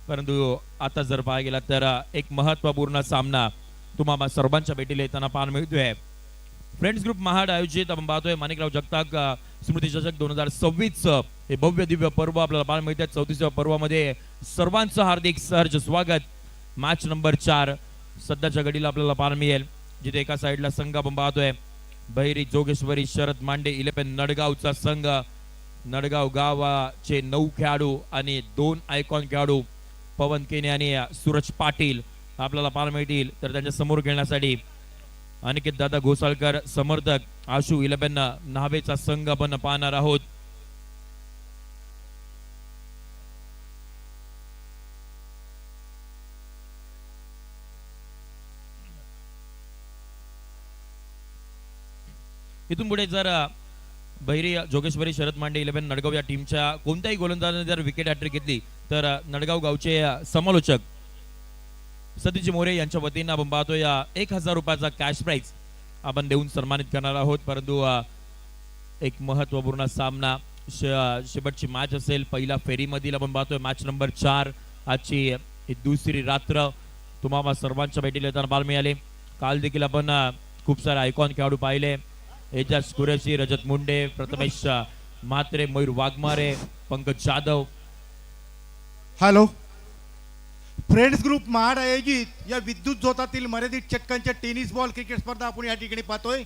परंतु आता जर पाहायला गेला तर एक महत्त्वपूर्ण सामना तुम्हाला सर्वांच्या भेटीला येताना पाहायला मिळतोय. फ्रेंड्स ग्रुप महाड आयोजित आपण पाहतोय माणिकराव जगताप स्मृती चषक 2026 हे भव्य दिव्य पर्व आपल्याला पाहायला मिळते. 34व्या पर्वामध्ये सर्वांचं हार्दिक सहर्ष स्वागत. मॅच नंबर 4 सध्याच्या घडीला आपल्याला पाहायला मिळेल, जिथे एका साईडला संघ आपण पाहतोय बहिरी जोगेश्वरी शरद मांडे 11 नडगावचा संघ. नडगाव गावाचे 9 खेळाडू आणि 2 आयकॉन खेळाडू पवन केने आणि सूरज पाटील आपल्याला पाहायला मिळतील. तर त्यांच्या समोर खेळण्यासाठी अनिकेत दादा घोसाळकर समर्थक आशू 11 न्हावेचा संघ आपण पाहणार आहोत. इथून पुढे जर बहिरी जोगेश्वरी शरद मांडे 11 नडगाव या टीमच्या कोणत्याही गोलंदाजाने जर विकेट हॅट्रिक घेतली तर नडगाव गावचे समालोचक सतीश मोरे यांच्या वतीने आपण पाहतो या 1000 रुपयाचा कॅश प्राइज आपण देऊन सन्मानित करणार आहोत. परंतु एक महत्त्वपूर्ण सामना शेवटची मॅच असेल पहिला फेरीमधील आपण पाहतोय मॅच नंबर 4. आजची ही दुसरी रात्र तुम्हाला सर्वांच्या भेटीला येताना पाहायला मिळाले. काल देखील आपण खूप सारे आयकॉन खेळाडू पाहिले. Ejaz Qureshi, Rajat Munde, Prathamesh Mhatre, Mayur Waghmare, Pankaj Jadhav. Hello, friends group Mahad आयोजित या विद्युत झोतातील मर्यादित षटकांच्या टेनिस बॉल क्रिकेट स्पर्धा आपण या ठिकाणी पाहतोय.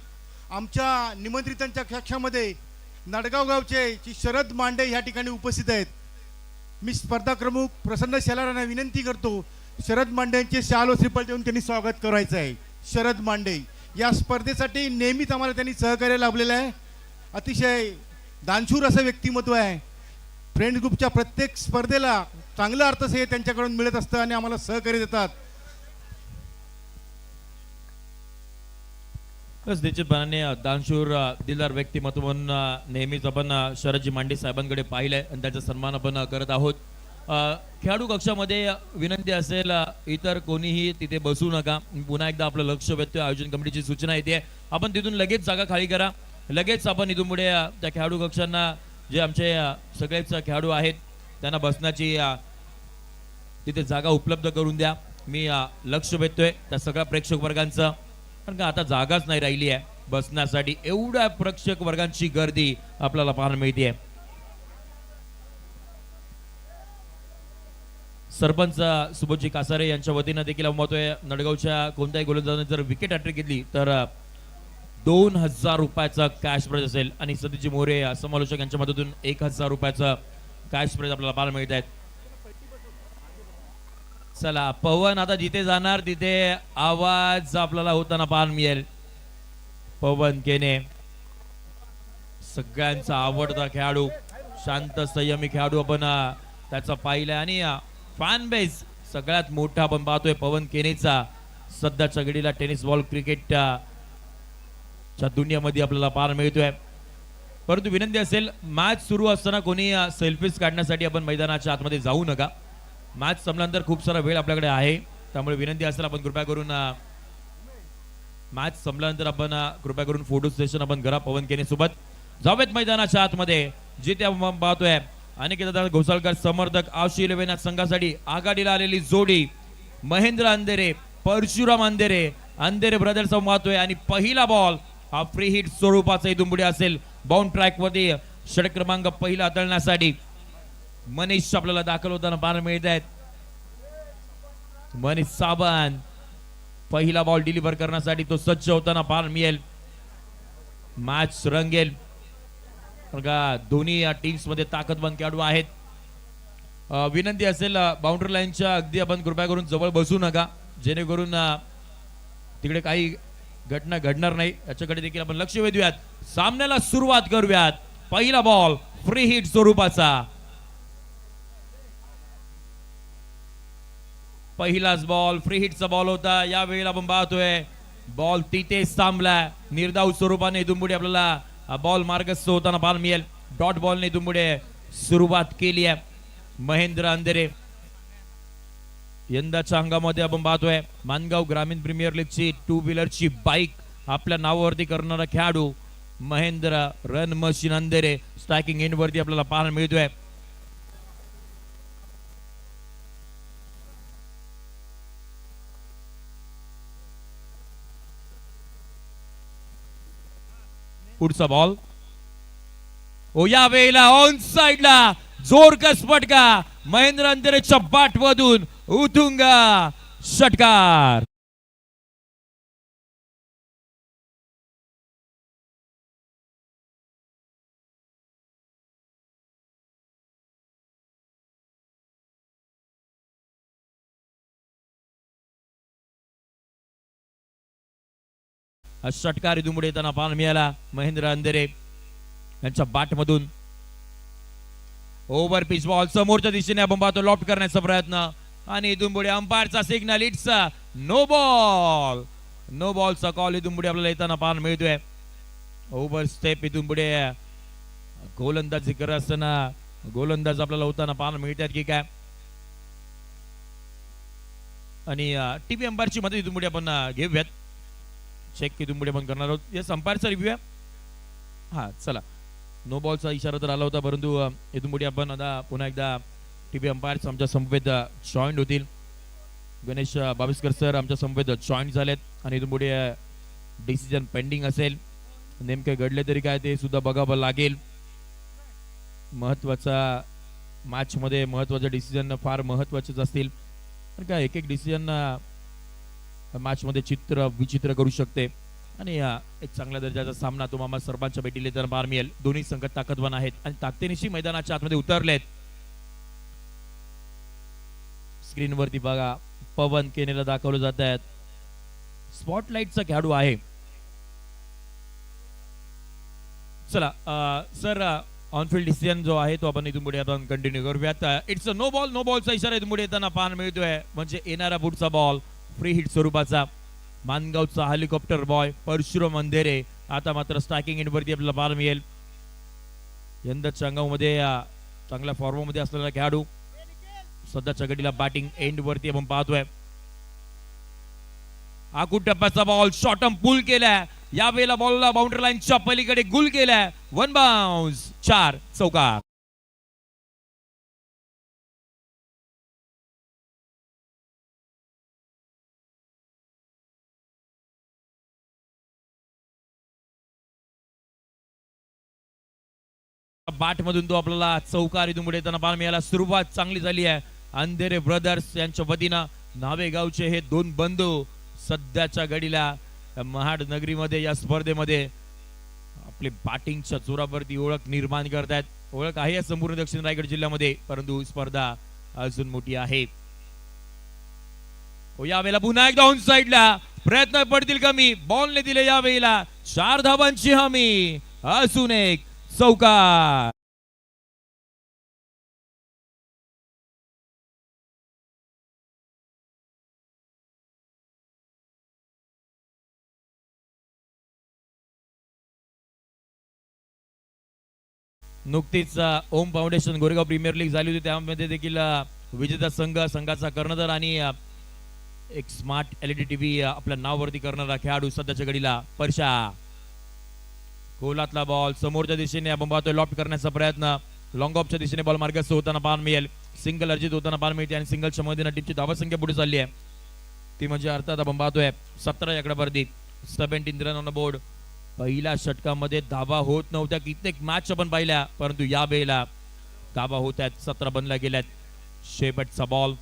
आमच्या निमंत्रितांच्या कक्षामध्ये नडगाव गावचे शरद मांडे या ठिकाणी उपस्थित आहेत. मी स्पर्धा प्रमुख प्रसन्न शेलारांना विनंती करतो, शरद मांडे यांचे शाल व श्रीफळ देऊन त्यांनी स्वागत करायचं आहे. शरद मांडे या स्पर्धेसाठी नेहमीच आम्हाला त्यांनी सहकार्य लाभलेलं आहे. अतिशय दानशूर असं व्यक्तिमत्व आहे. फ्रेंड्स ग्रुपच्या प्रत्येक स्पर्धेला चांगलं अर्थसहाय्य त्यांच्याकडून मिळत असतं आणि आम्हाला सहकार्य देतात. निश्चितपणाने दानशूर दिलदार व्यक्तिमत्व म्हणून नेहमीच आपण शरदजी मांडे साहेबांकडे पाहिलंय आणि त्याचा सन्मान आपण करत आहोत. खेळाडू कक्षामध्ये विनंती असेल इतर कोणीही तिथे बसू नका. पुन्हा एकदा आपलं लक्ष वेधतोय आयोजन कमिटीची सूचना येते, आपण तिथून लगेच जागा खाली करा. लगेच आपण इथून पुढे त्या खेळाडू कक्षांना जे आमचे सगळेच खेळाडू आहेत त्यांना बसण्याची तिथे जागा उपलब्ध करून द्या. मी लक्ष वेधतोय त्या सगळ्या प्रेक्षक वर्गांचं, कारण का आता जागाच नाही राहिली आहे बसण्यासाठी. एवढ्या प्रेक्षक वर्गांची गर्दी आपल्याला पाहायला मिळते. सरपंच सुबोधजी कासारे यांच्या वतीनं देखील म्हणतोय नडगावच्या कोणत्याही गोलंदाजाने जर विकेट हॅट्रिक घेतली तर 2000 रुपयाचा कॅश प्राइज असेल आणि सतीशजी मोरे समालोचक यांच्या मदतीतून 1000 रुपयाचा कॅश प्राइज आपल्याला पाहायला मिळत आहेत. चला, पवन आता जिथे जाणार तिथे आवाज आपल्याला होताना पाहायला मिळेल. पवन केने सगळ्यांचा आवडता खेळाडू, शांत संयमी खेळाडू आपण त्याचा पाहिलाय आणि फॅन बेस सगळ्यात मोठा आपण पाहतोय पवन केनेचा. सध्याच्या घडीला टेनिस बॉल क्रिकेटच्या दुनियामध्ये आपल्याला पाहायला मिळतोय. परंतु विनंती असेल, मॅच सुरू असताना कोणी सेल्फीज काढण्यासाठी आपण मैदानाच्या आतमध्ये जाऊ नका. मॅच संपल्यानंतर खूप सारा वेळ आपल्याकडे आहे, त्यामुळे विनंती असेल आपण कृपया करून मॅच संपल्यानंतर आपण कृपया करून फोटो सेशन आपण करा पवन केने सोबत. जाऊयात मैदानाच्या आतमध्ये, जिथे आपण पाहतोय अनिकेत दादा घोसाळकर समर्थक आशू 11 संघासाठी आघाडीला आलेली जोडी महेंद्र अंधेरे, परशुराम अंधेरे. अंधेरे ब्रदर्स पाहतोय आणि पहिला बॉल हा फ्री हिट स्वरूपाचा इथून पुढे असेल. बाउंड ट्रॅक वरती षटक क्रमांक पहिला हाताळण्यासाठी मनीष आपल्याला दाखल होताना पाहायला मिळत आहेत. मनीष साबण पहिला बॉल डिलिव्हर करण्यासाठी तो सज्ज होताना पाहायला मिळेल. मॅच रंगेल, दोन्ही या टीम्स मध्ये ताकदवान खेळाडू आहेत. विनंती असेल बाउंड्री लाईनच्या अगदी आपण कृपया करून जवळ बसू नका, जेणेकरून तिकडे काही घटना घडणार नाही याच्याकडे देखील आपण लक्ष वेधूयात. सामन्याला सुरुवात करूयात. पहिला बॉल फ्री हिट स्वरूपाचा, पहिलाच बॉल फ्री हिटचा बॉल होता. या वेळेला आपण पाहतोय बॉल तिथेच थांबला. निर्धाव स्वरूपाने इथून पुढे आपल्याला बॉल मार्गस्थ होताना पाहायला मिळेल. डॉट बॉलने इथून पुढे सुरुवात केली आहे महेंद्र अंधेरे. यंदाच्या अंगामध्ये आपण पाहतोय मानगाव ग्रामीण प्रीमियर लीगची 2 व्हीलरची बाईक आपल्या नावावरती करणारा खेळाडू महेंद्र रन मशीन अंधेरे स्ट्रायकिंग एंड वरती आपल्याला पाहायला मिळतोय. पुढचा बॉल. ओ या वेळेला ऑन साइडला जोरकस फटका महेंद्र अंधेरेच्या बाटमधून उतुंगा षटकार. हा षटकार इथून येताना पाहायला मिळाला महेंद्र अंधेरे यांच्या बाटमधून. ओव्हर पिच बॉल समोरच्या दिशेने आपण पाहतो लॉफ्ट करण्याचा प्रयत्न आणि इथून पुढे अंपायरचा signal it's no ball. No बॉलचा कॉल इथून पुढे आपल्याला येताना पाहायला मिळतोय. ओव्हर स्टेप इथून पुढे गोलंदाजी करत असताना गोलंदाज आपल्याला होताना पाहायला मिळतात की काय. आणि टीव्ही अंपायरची मदत इथून पुढे आपण घेऊयात. चेक इथून पुढे आपण करणार आहोत. या अंपायरचा रिव्ह्यू आहे. हा चला, नो बॉलचा इशारा तर आला होता परंतु इथून पुढे आपण आता पुन्हा एकदा टीव्ही अंपायर्स आमच्या समवेत जॉईंट होतील. गणेश बाविस्कर सर आमच्या समवेत जॉईंट झालेत आणि इथून पुढे डिसिजन पेंडिंग असेल. नेमके घडले तरी काय ते सुद्धा बघावं लागेल. महत्वाचा मॅच मध्ये महत्वाचे डिसिजन फार महत्वाचेच असतील. पण काय एक एक डिसिजन मॅच मध्ये चित्र विचित्र करू शकते. आणि एक चांगल्या दर्जाचा सामना तुम्हाला सर्वांच्या भेटीला तर पाहायला मिळेल. दोन्ही संघ ताकदवान आहेत आणि ताकदीनिशी मैदानाच्या आतमध्ये उतरलेत. स्क्रीन वरती बघा पवन केनेला दाखवलं जात आहेत. स्पॉटलाइटचा खेळाडू आहे. चला सर ऑनफिल्ड डिसिजन जो आहे तो आपण इथून पुढे आपण कंटिन्यू करूयात. It's no ball. नो बॉलचा इशारा इथून पुढे येताना पाहायला मिळतोय. म्हणजे येणारा पुढचा बॉल फ्री हिट स्वरूपाचा. मानगावचा हेलिकॉप्टर बॉय परशुराम अंधेरे आता मात्र स्ट्रायकिंग एंड वरती आपल्याला पाहायला मिळेल. यंदाच्या अंगामध्ये चांगल्या फॉर्म मध्ये असलेला खेळाडू सध्याच्या घडीला बॅटिंग एंड वरती आपण पाहतोय. आखूड टप्प्याचा बॉल शॉर्टम पुल केलाय. या वेळेला बॉलला बाउंड्री लाईनच्या पलीकडे गुल केलाय. वन बाउन्स 4 चौकार. बाट मधून तो आपल्याला चौकार इथून पुढे येताना पाहायला मिळाला. सुरुवात चांगली झाली आहे अंधेरे ब्रदर्स यांच्या वतीनं. नावेगावचे हे दोन बंधू सध्याच्या घडीला महाड नगरीमध्ये या स्पर्धेमध्ये आपले बॅटिंगच्या जोरावरती ओळख निर्माण करतायत. ओळख आहे या संपूर्ण दक्षिण रायगड जिल्ह्यामध्ये परंतु स्पर्धा अजून मोठी आहे. यावेळेला पुन्हा एकदा ऑन साइडला प्रयत्न पडतील कमी. बॉलने दिले यावेळेला 4 धावांची हमी असून एक चौकार. नुकतीच ओम फाउंडेशन गोरेगाव प्रीमियर लीग झाली होती. त्यामध्ये देखील विजेता संघाचा कर्णधार आणि एक स्मार्ट एलईडी टीव्ही आपल्या नावावरती करणारा खेळाडू सध्याच्या घडीला परशा. गोलातला बॉल समोरच्या दिशेने आपण पाहतोय लॉफ्ट करण्याचा प्रयत्न. लॉंग ऑफच्या दिशेने बॉल मार्गस्थ होताना पाहायला मिळेल. सिंगल अर्जित होताना पाहायला मिळते आणि सिंगलच्या मध्ये टीमची धावा संख्या पुढे चालली आहे. ती म्हणजे अर्थात आपण पाहतोय 17 आकड्यावरती 17 रन ऑन बोर्ड. पहिल्या षटकामध्ये धावा होत नव्हत्या. कित्येक मॅच आपण पाहिल्या परंतु या वेळेला धावा होत आहेत. 17 बनल्या गेल्यात. शेवटचा बॉल.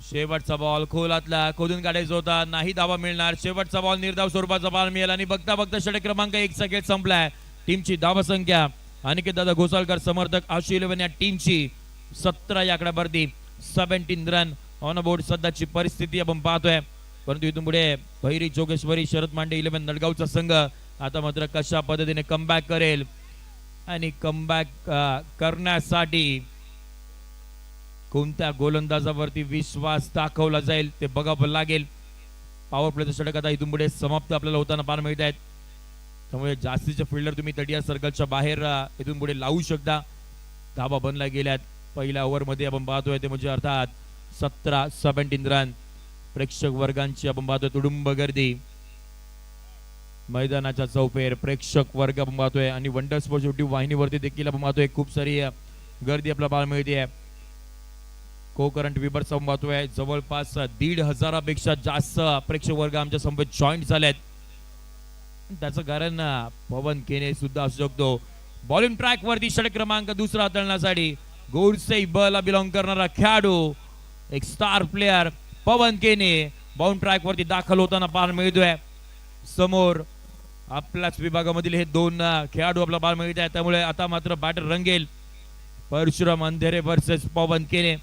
शेवटचा बॉल खोलातला खोदून काढायचा होता. नाही धावा मिळणार. शेवटचा बॉल निर्धाव स्वरूपाचा बॉल मिळेल आणि बघता बघता षटक क्रमांक 1 चा खेळ संपलाय. टीमची धावा संख्या अनिकेत दादा घोसाळकर समर्थक आशु 11 या टीमची 17 या आकड्यावरती 17 रन ऑन बोर्ड. सध्याची परिस्थिती आपण पाहतोय परंतु इथून पुढे भैरी जोगेश्वरी शरद मांडे 11 नडगावचा संघ आता मात्र कशा पद्धतीने कमबॅक करेल आणि कमबॅक करण्यासाठी कोणत्या गोलंदाजावरती विश्वास दाखवला जाईल ते बघावं लागेल. पॉवर प्लेचा षटक आता इथून पुढे समाप्त आपल्याला होताना पाहायला मिळत आहेत. त्यामुळे जास्तीचे फिल्डर तुम्ही तटीय सर्कलच्या बाहेर इथून पुढे लावू शकता. धावा बनल्या गेल्यात. पहिल्या ओव्हरमध्ये आपण पाहतोय ते म्हणजे अर्थात 17 रन. प्रेक्षक वर्गांची आपण पाहतोय तुडुंब गर्दी. मैदानाच्या चौफेर प्रेक्षक वर्ग आपण पाहतोय आणि वंडर स्पोर्ट्स युट्यूब वाहिनीवरती देखील आपण पाहतोय खूप सारी गर्दी आपल्याला पाहायला मिळते. को करंट विबर्स आपण पाहतोय जवळपास 1,500 पेक्षा जास्त प्रेक्षक वर्ग आमच्या समोर जॉईंट झालेत. त्याचं कारण पवन केने सुद्धा असू शकतो. बॉलिंग ट्रॅक वरती षटक क्रमांक दुसरा हाताळण्यासाठी गोडसे बला बिलॉंग करणारा खेळाडू, एक स्टार प्लेयर पवन केने बाउंड ट्रॅक वरती दाखल होताना पाहायला मिळतोय. समोर आपल्याच विभागामधील हे दोन खेळाडू आपला पाहायला मिळत आहे. त्यामुळे आता मात्र बॅटर रंगेल. परशुराम अंधेरे वर्सेस पवन केने,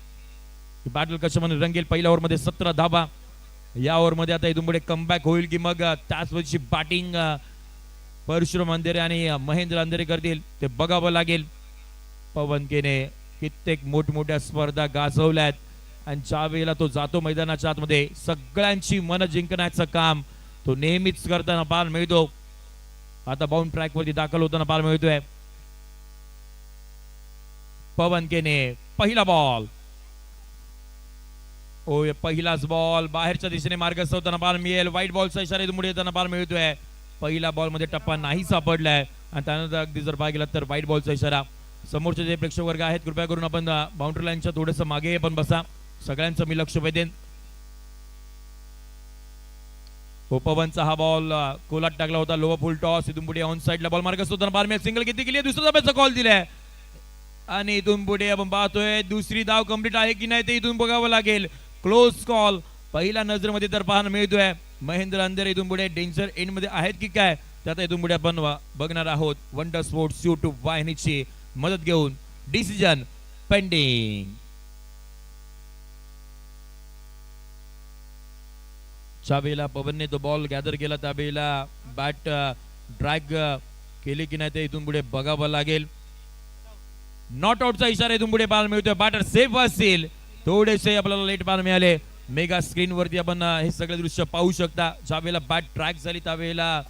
बॅटल कशामध्ये रंगेल. पहिल्या ओव्हर मध्ये 17 धाबा. या ओव्हर मध्ये आता इथून पुढे कमबॅक होईल की मग त्याच वर्षी बॅटिंग परशुराम अंधेरे आणि महेंद्र अंधेरे करतील ते बघावं लागेल. पवन केने कित्येक मोठमोठ्या स्पर्धा गाजवल्यात आणि ज्या वेळेला तो जातो मैदानाच्या आतमध्ये सगळ्यांची मन जिंकण्याचं काम तो नेहमीच करताना पाहायला मिळतो. आता बाउंड ट्रॅक वरती दाखल होताना पाहायला मिळतोय. पवन केने पहिला बॉल, ओ पहिलाच बॉल बाहेरच्या दिशेने मार्गस्थ होताना पाहायला मिळेल. व्हाईट बॉलचा इशारा इथून येताना पाहायला मिळतोय. पहिला बॉल मध्ये टप्पा नाही सापडलाय आणि त्यानंतर अगदी जर पाहिलं गेला तर व्हाईट बॉलचा इशारा. समोरचे जे प्रेक्षक वर्ग आहेत कृपया करून आपण बाउंड्री लाईनच्या थोडस मागे पण बसा. सगळ्यांचं मी लक्ष वेधेन. पवनचा हा बॉल कोलात टाकला होता. लोअर फुल टॉस. इथून पुढे ऑन साइडला बॉल मार्गस्थ होताना पाहायला मिळेल. सिंगल किती केली, दुसऱ्या धाब्याचा कॉल दिलाय आणि इथून पुढे आपण पाहतोय दुसरी धाव कंप्लीट आहे की नाही ते इथून बघावं लागेल. क्लोज कॉल पहिल्या नजरेमध्ये तर पाहायला मिळतोय. महेंद्र अंधेरे इथून पुढे डेंजर एंड मध्ये आहेत की काय ते आता इथून पुढे आपण बघणार आहोत. वंडर स्पोर्ट्स यूट्यूब वाहिनीची मदत घेऊन. Decision pending. ज्या वेळेला पवनने तो बॉल गॅदर केला त्यावेळेला बॅट ड्रॅग केली की नाही ते इथून पुढे बघावं लागेल. नॉट आउटचा इशारा इथून पुढे पाहायला मिळतोय. बॅटर सेफ असतील. थोडेसे आपल्याला लेट पाहायला मिळाले. मेगा स्क्रीन वरती आपण हे सगळे दृश्य पाहू शकता. ज्या वेळेला बॅट ट्रॅक झाली त्यावेळेला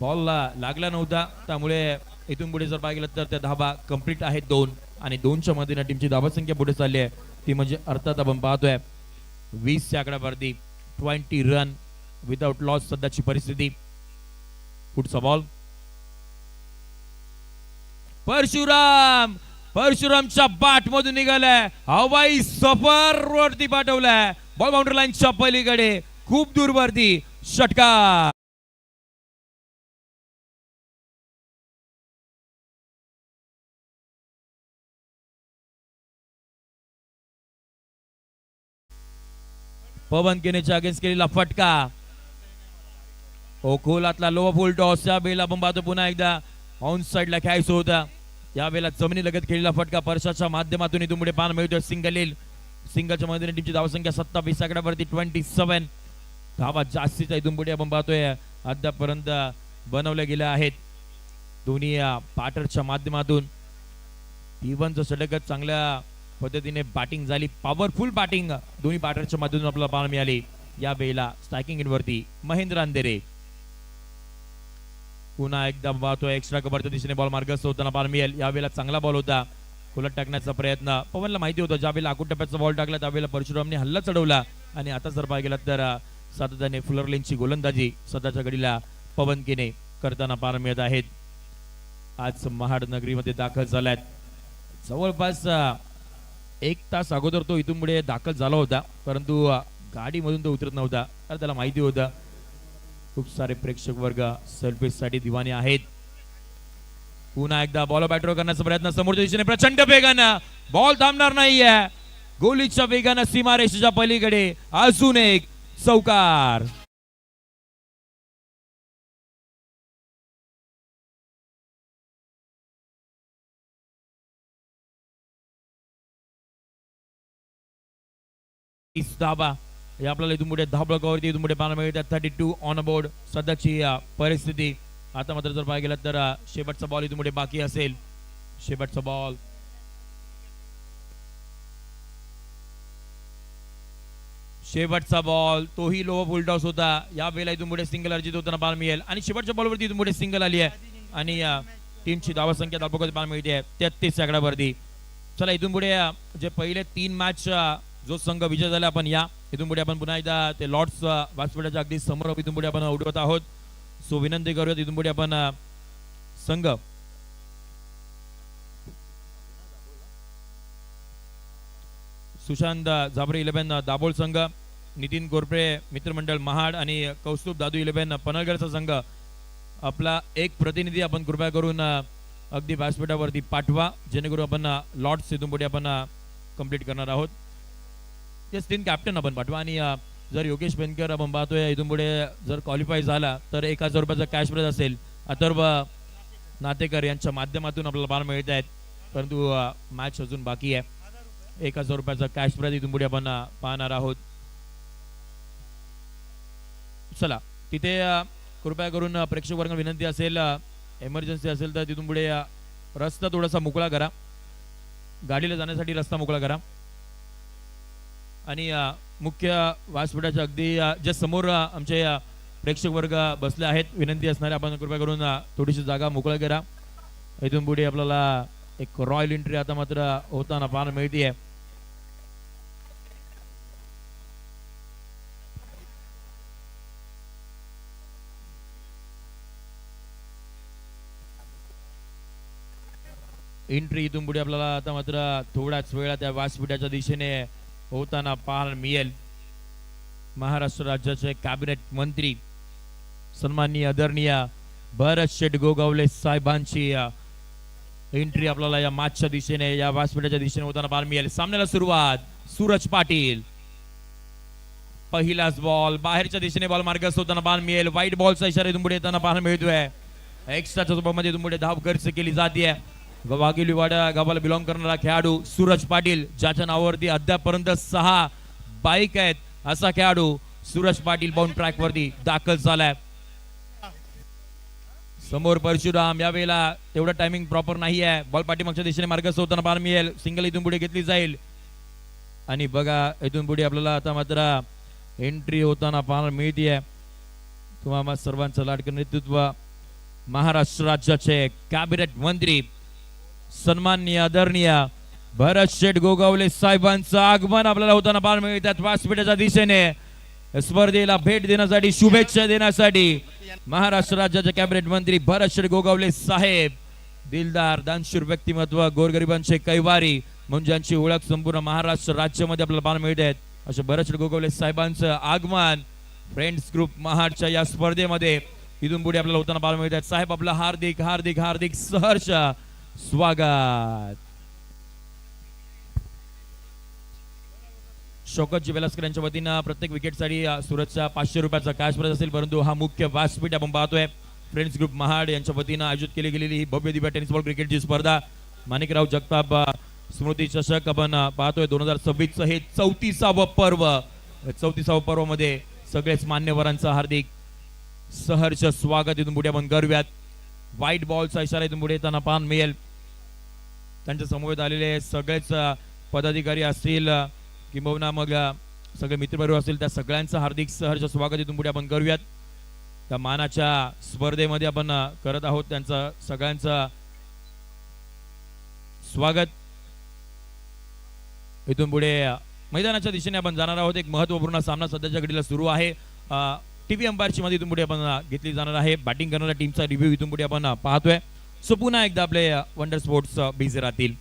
बॉल लागला नव्हता. त्यामुळे इथून पुढे जर पाहिलं तर त्या धाबा कंप्लीट आहेत 2 आणि 2च्या मधील टीमची धाबा संख्या पुढे चालली आहे. ती म्हणजे अर्थात आपण पाहतोय 20 च्या आकड्यावरती 20 रन विदाउट लॉस सध्याची परिस्थिती. पुढचा बॉल परशुरामच्या बॅट मधून निघालाय. हवाई सफर वरती पाठवलाय. बॉल बाउंड्री लाईनच्या पलीकडे खूप दूर वरती षटकार. पवन केनेच्या अगेन्स्ट केलेला फटका. खोलातला लोअर फुल टॉस. या बेला आपण पाहतो पुन्हा एकदा ऑन साइडला खेळायचं होता. यावेळेला जमिनी लगत खेळलेला फटका परशाच्या माध्यमातून इथून पुढे पाहायला मिळतोय. सिंगल येईल. सिंगलच्या मध्ये टीमची धावसंख्या 27 आकड्यावरती 27 धावा जास्तीचा इथून पुढे आपण पाहतोय अद्यापर्यंत बनवल्या गेल्या आहेत. दोन्ही बॅटरच्या माध्यमातून इव्हनचं षटक चांगल्या पद्धतीने बॅटिंग झाली. पॉवरफुल बॅटिंग दोन्ही बॅटरच्या माध्यमातून आपल्याला पाहायला मिळाली. या वेळेला स्ट्रायकिंग इन वरती महेंद्र अंधेरे. पुन्हा एकदा पाहतोय एक्स्ट्रा कव्हरच्या दिशेने बॉल मार्गस्थ होताना पाहायला मिळेल. यावेळेला चांगला बॉल होता. खोलत टाकण्याचा प्रयत्न पवनला माहिती होता. ज्यावेळेला आकुट टप्प्याचा बॉल टाकला त्यावेळेला परशुरामने हल्ला चढवला आणि आता जर पाहिलं गेला तर सातत्याने फुलर लेनची गोलंदाजी सध्याच्या घडीला पवन केने करताना पाहायला मिळत आहेत. आज महाड नगरीमध्ये दाखल झाल्यात. जवळपास 1 तास अगोदर तो इथून पुढे दाखल झाला होता परंतु गाडीमधून तो उतरत नव्हता. तर त्याला माहिती होतं खूप सारे प्रेक्षक वर्ग सेल्फीज साठी दिवाणी आहेत. पुन्हा एकदा बॉल बॅटर करण्याचा प्रयत्न. समोरच्या दिशेने प्रचंड वेगानं बॉल थांबणार नाहीये. गोलीच्या वेगानं सीमारेषेच्या पलीकडे अजून एक चौकार. धाबा हे आपल्याला इथून पुढे धाबळकावरती इथून पुढे पाहायला मिळतात. 32 ऑन बोर्ड सध्याची परिस्थिती. आता मात्र जर पाहिलं गेलं तर शेवटचा बॉल इथून पुढे बाकी असेल. शेवटचा बॉल तोही लोअर फुल टॉस होता. या वेळेला इथून पुढे सिंगल अर्जित होताना पाहायला मिळेल आणि शेवटच्या बॉलवरती इथून पुढे सिंगल आली आहे आणि टीमची धावा संख्या धाबळकावरती पाहायला मिळते 33 आकड्यावरती. चला इथून पुढे जे पहिले 3 मॅच जो संघ विजय झाला आपण या इथून पुढे आपण पुन्हा एकदा ते लॉर्ड्स व्यासपीठाच्या अगदी समोर इथून पुढे आपण उडवत आहोत. सो विनंती करूयात इथून पुढे आपण संघ सुशांत झाबरे 11 दाभोळ संघ, नितीन गोरपे मित्रमंडळ महाड आणि कौस्तुभ दादू 11 पनळगडचा संघ आपला एक प्रतिनिधी आपण कृपया करून अगदी व्यासपीठावरती पाठवा, जेणेकरून आपण लॉर्ड्स इथून आपण कंप्लीट करणार आहोत. तेच 3 कॅप्टन आपण पाठवा. आणि जर योगेश पेनकर आपण पाहतोय इथून पुढे जर क्वालिफाय झाला तर 1000 रुपयाचा कॅश प्राइज असेल. अथर्व नातेकर यांच्या माध्यमातून आपल्याला पाहायला मिळत आहेत, परंतु मॅच अजून बाकी आहे. 1000 रुपयाचा कॅश प्राइज इथून पुढे आपण पाहणार आहोत. चला, तिथे कृपया करून प्रेक्षक वर्ग विनंती असेल, एमर्जन्सी असेल तर तिथून पुढे रस्ता थोडासा मोकळा करा, गाडीला जाण्यासाठी रस्ता मोकळा करा. आणि मुख्य व्यासपीठाच्या अगदी ज्या समोर आमचे प्रेक्षक वर्ग बसले आहेत, विनंती असणारे आपण कृपया करून थोडीशी जागा मोकळा करा. इथून पुढे आपल्याला एक रॉयल एंट्री आता मात्र होताना पाहायला मिळते. एंट्री इथून पुढे आपल्याला आता मात्र थोड्याच वेळात त्या व्यासपीठाच्या दिशेने होताना पाहायला मिळेल. महाराष्ट्र राज्याचे कॅबिनेट मंत्री सन्माननीय आदरणीय भरत शेठ गोगावले साहेबांची एंट्री आपल्याला या मॅचच्या दिशेने, या व्यासपीठाच्या दिशेने होताना पाहायला मिळेल. सामन्याला सुरुवात. सूरज पाटील पहिलाच बॉल बाहेरच्या दिशेने बॉल मार्गस्थ होताना पाहायला मिळेल. व्हाईट बॉलचा इशारा इथून पुढे येताना पाहायला मिळतोय. एक्स्ट्राच्या स्वरूपामध्ये इथून पुढे धाव खर्च केली जाते. वाघिलीवाडा गावाला बिलॉंग करणारा खेळाडू सूरज पाटील, ज्याच्या नावावरती अद्यापर्यंत 6 बाईक आहेत, असा खेळाडू सूरज पाटील बाउंड ट्रॅक वरती दाखल झालाय. समोर परशुराम, यावेळेला तेवढं टायमिंग प्रॉपर नाही आहे. बॉल पाठीमागच्या दिशेने मार्गस्थ होताना पाहायला मिळेल. सिंगल इथून पुढे घेतली जाईल. आणि बघा इथून पुढे आपल्याला आता मात्र एंट्री होताना पाहायला मिळते. तुम्हाला सर्वांचं लाडकं नेतृत्व महाराष्ट्र राज्याचे कॅबिनेट मंत्री सन्माननीय आदरणीय भरत शेठ गोगावले साहेबांचं आगमन आपल्याला होताना पाहायला मिळतात. व्यासपीठाच्या दिशेने स्पर्धेला भेट देण्यासाठी, शुभेच्छा देण्यासाठी महाराष्ट्र राज्याचे कॅबिनेट मंत्री भरत शेठ गोगावले साहेब, दिलदार दानशूर व्यक्तिमत्व, गोरगरिबांचे कैवारी म्हणजे ज्यांची ओळख संपूर्ण महाराष्ट्र राज्यामध्ये आपल्याला पाहायला मिळत आहेत, असे भरत शेठ गोगावले साहेबांचं आगमन फ्रेंड्स ग्रुप महाडच्या या स्पर्धेमध्ये इथून पुढे आपल्याला होताना पाहायला मिळत आहेत. साहेब आपलं हार्दिक हार्दिक हार्दिक सहर्ष स्वागत. शौकतजी वेलासकर यांच्या वतीनं प्रत्येक विकेटसाठी सूरजचा 500 रुपयाचा कॅश प्राइज असेल, परंतु हा मुख्य व्यासपीठ आपण पाहतोय फ्रेंड्स ग्रुप महाड यांच्या वतीनं आयोजित केली गेलेली ही भव्य दिव्य टेनिस बॉल क्रिकेटची स्पर्धा माणिकराव जगताप स्मृती चषक आपण पाहतोय. 2026 हे 34वे पर्व. 34व्या पर्वामध्ये सगळेच मान्यवरांचं हार्दिक सहर्ष स्वागत इथून पुढे आपण करूयात. व्हाईट बॉलचा इशारा इथून पुढे येताना पाहायला मिळेल. त्यांच्या समवेत आलेले सगळेच पदाधिकारी असतील किंबहुना मग सगळे मित्रपरिवार असतील, त्या सगळ्यांचं हार्दिक सहर्ष स्वागत इथून पुढे आपण करूयात. त्या मानाच्या स्पर्धेमध्ये आपण करत आहोत त्यांचं सगळ्यांचं स्वागत. इथून पुढे मैदानाच्या दिशेने आपण जाणार आहोत. एक महत्वपूर्ण सामना सध्याच्या घडीला सुरू आहे. टीव्ही अंपायरची मध्ये इथून पुढे आपण घेतली जाणार आहे. बॅटिंग करणाऱ्या टीमचा रिव्ह्यू इथून पुढे आपण पाहतोय. सो पुन्हा एकदा आपले वंडर स्पोर्ट्स बिझी राहतील,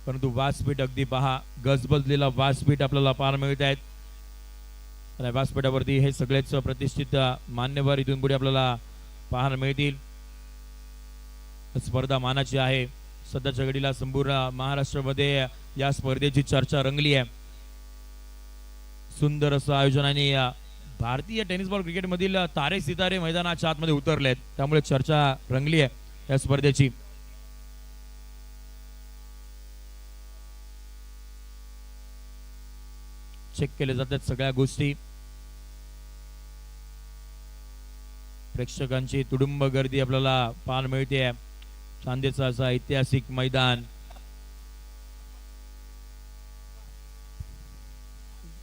परंतु व्यासपीठ अगदी पहा, गजबजलेला व्यासपीठ आपल्याला पाहायला मिळत आहेत. व्यासपीठावरती हे सगळेच प्रतिष्ठित मान्यवर इथून पुढे आपल्याला पाहायला मिळतील. स्पर्धा मानाची आहे. सध्याच्या घडीला संपूर्ण महाराष्ट्रामध्ये या स्पर्धेची चर्चा रंगली आहे. सुंदर असं आयोजन आणि भारतीय टेनिस बॉल क्रिकेट मधील तारे सितारे मैदानाच्या आतमध्ये उतरलेत, त्यामुळे चर्चा रंगली आहे या स्पर्धेची. चेक केले जातात सगळ्या गोष्टी. प्रेक्षकांची तुडुंब गर्दी आपल्याला पाहायला मिळते. चांदीचा असा ऐतिहासिक मैदान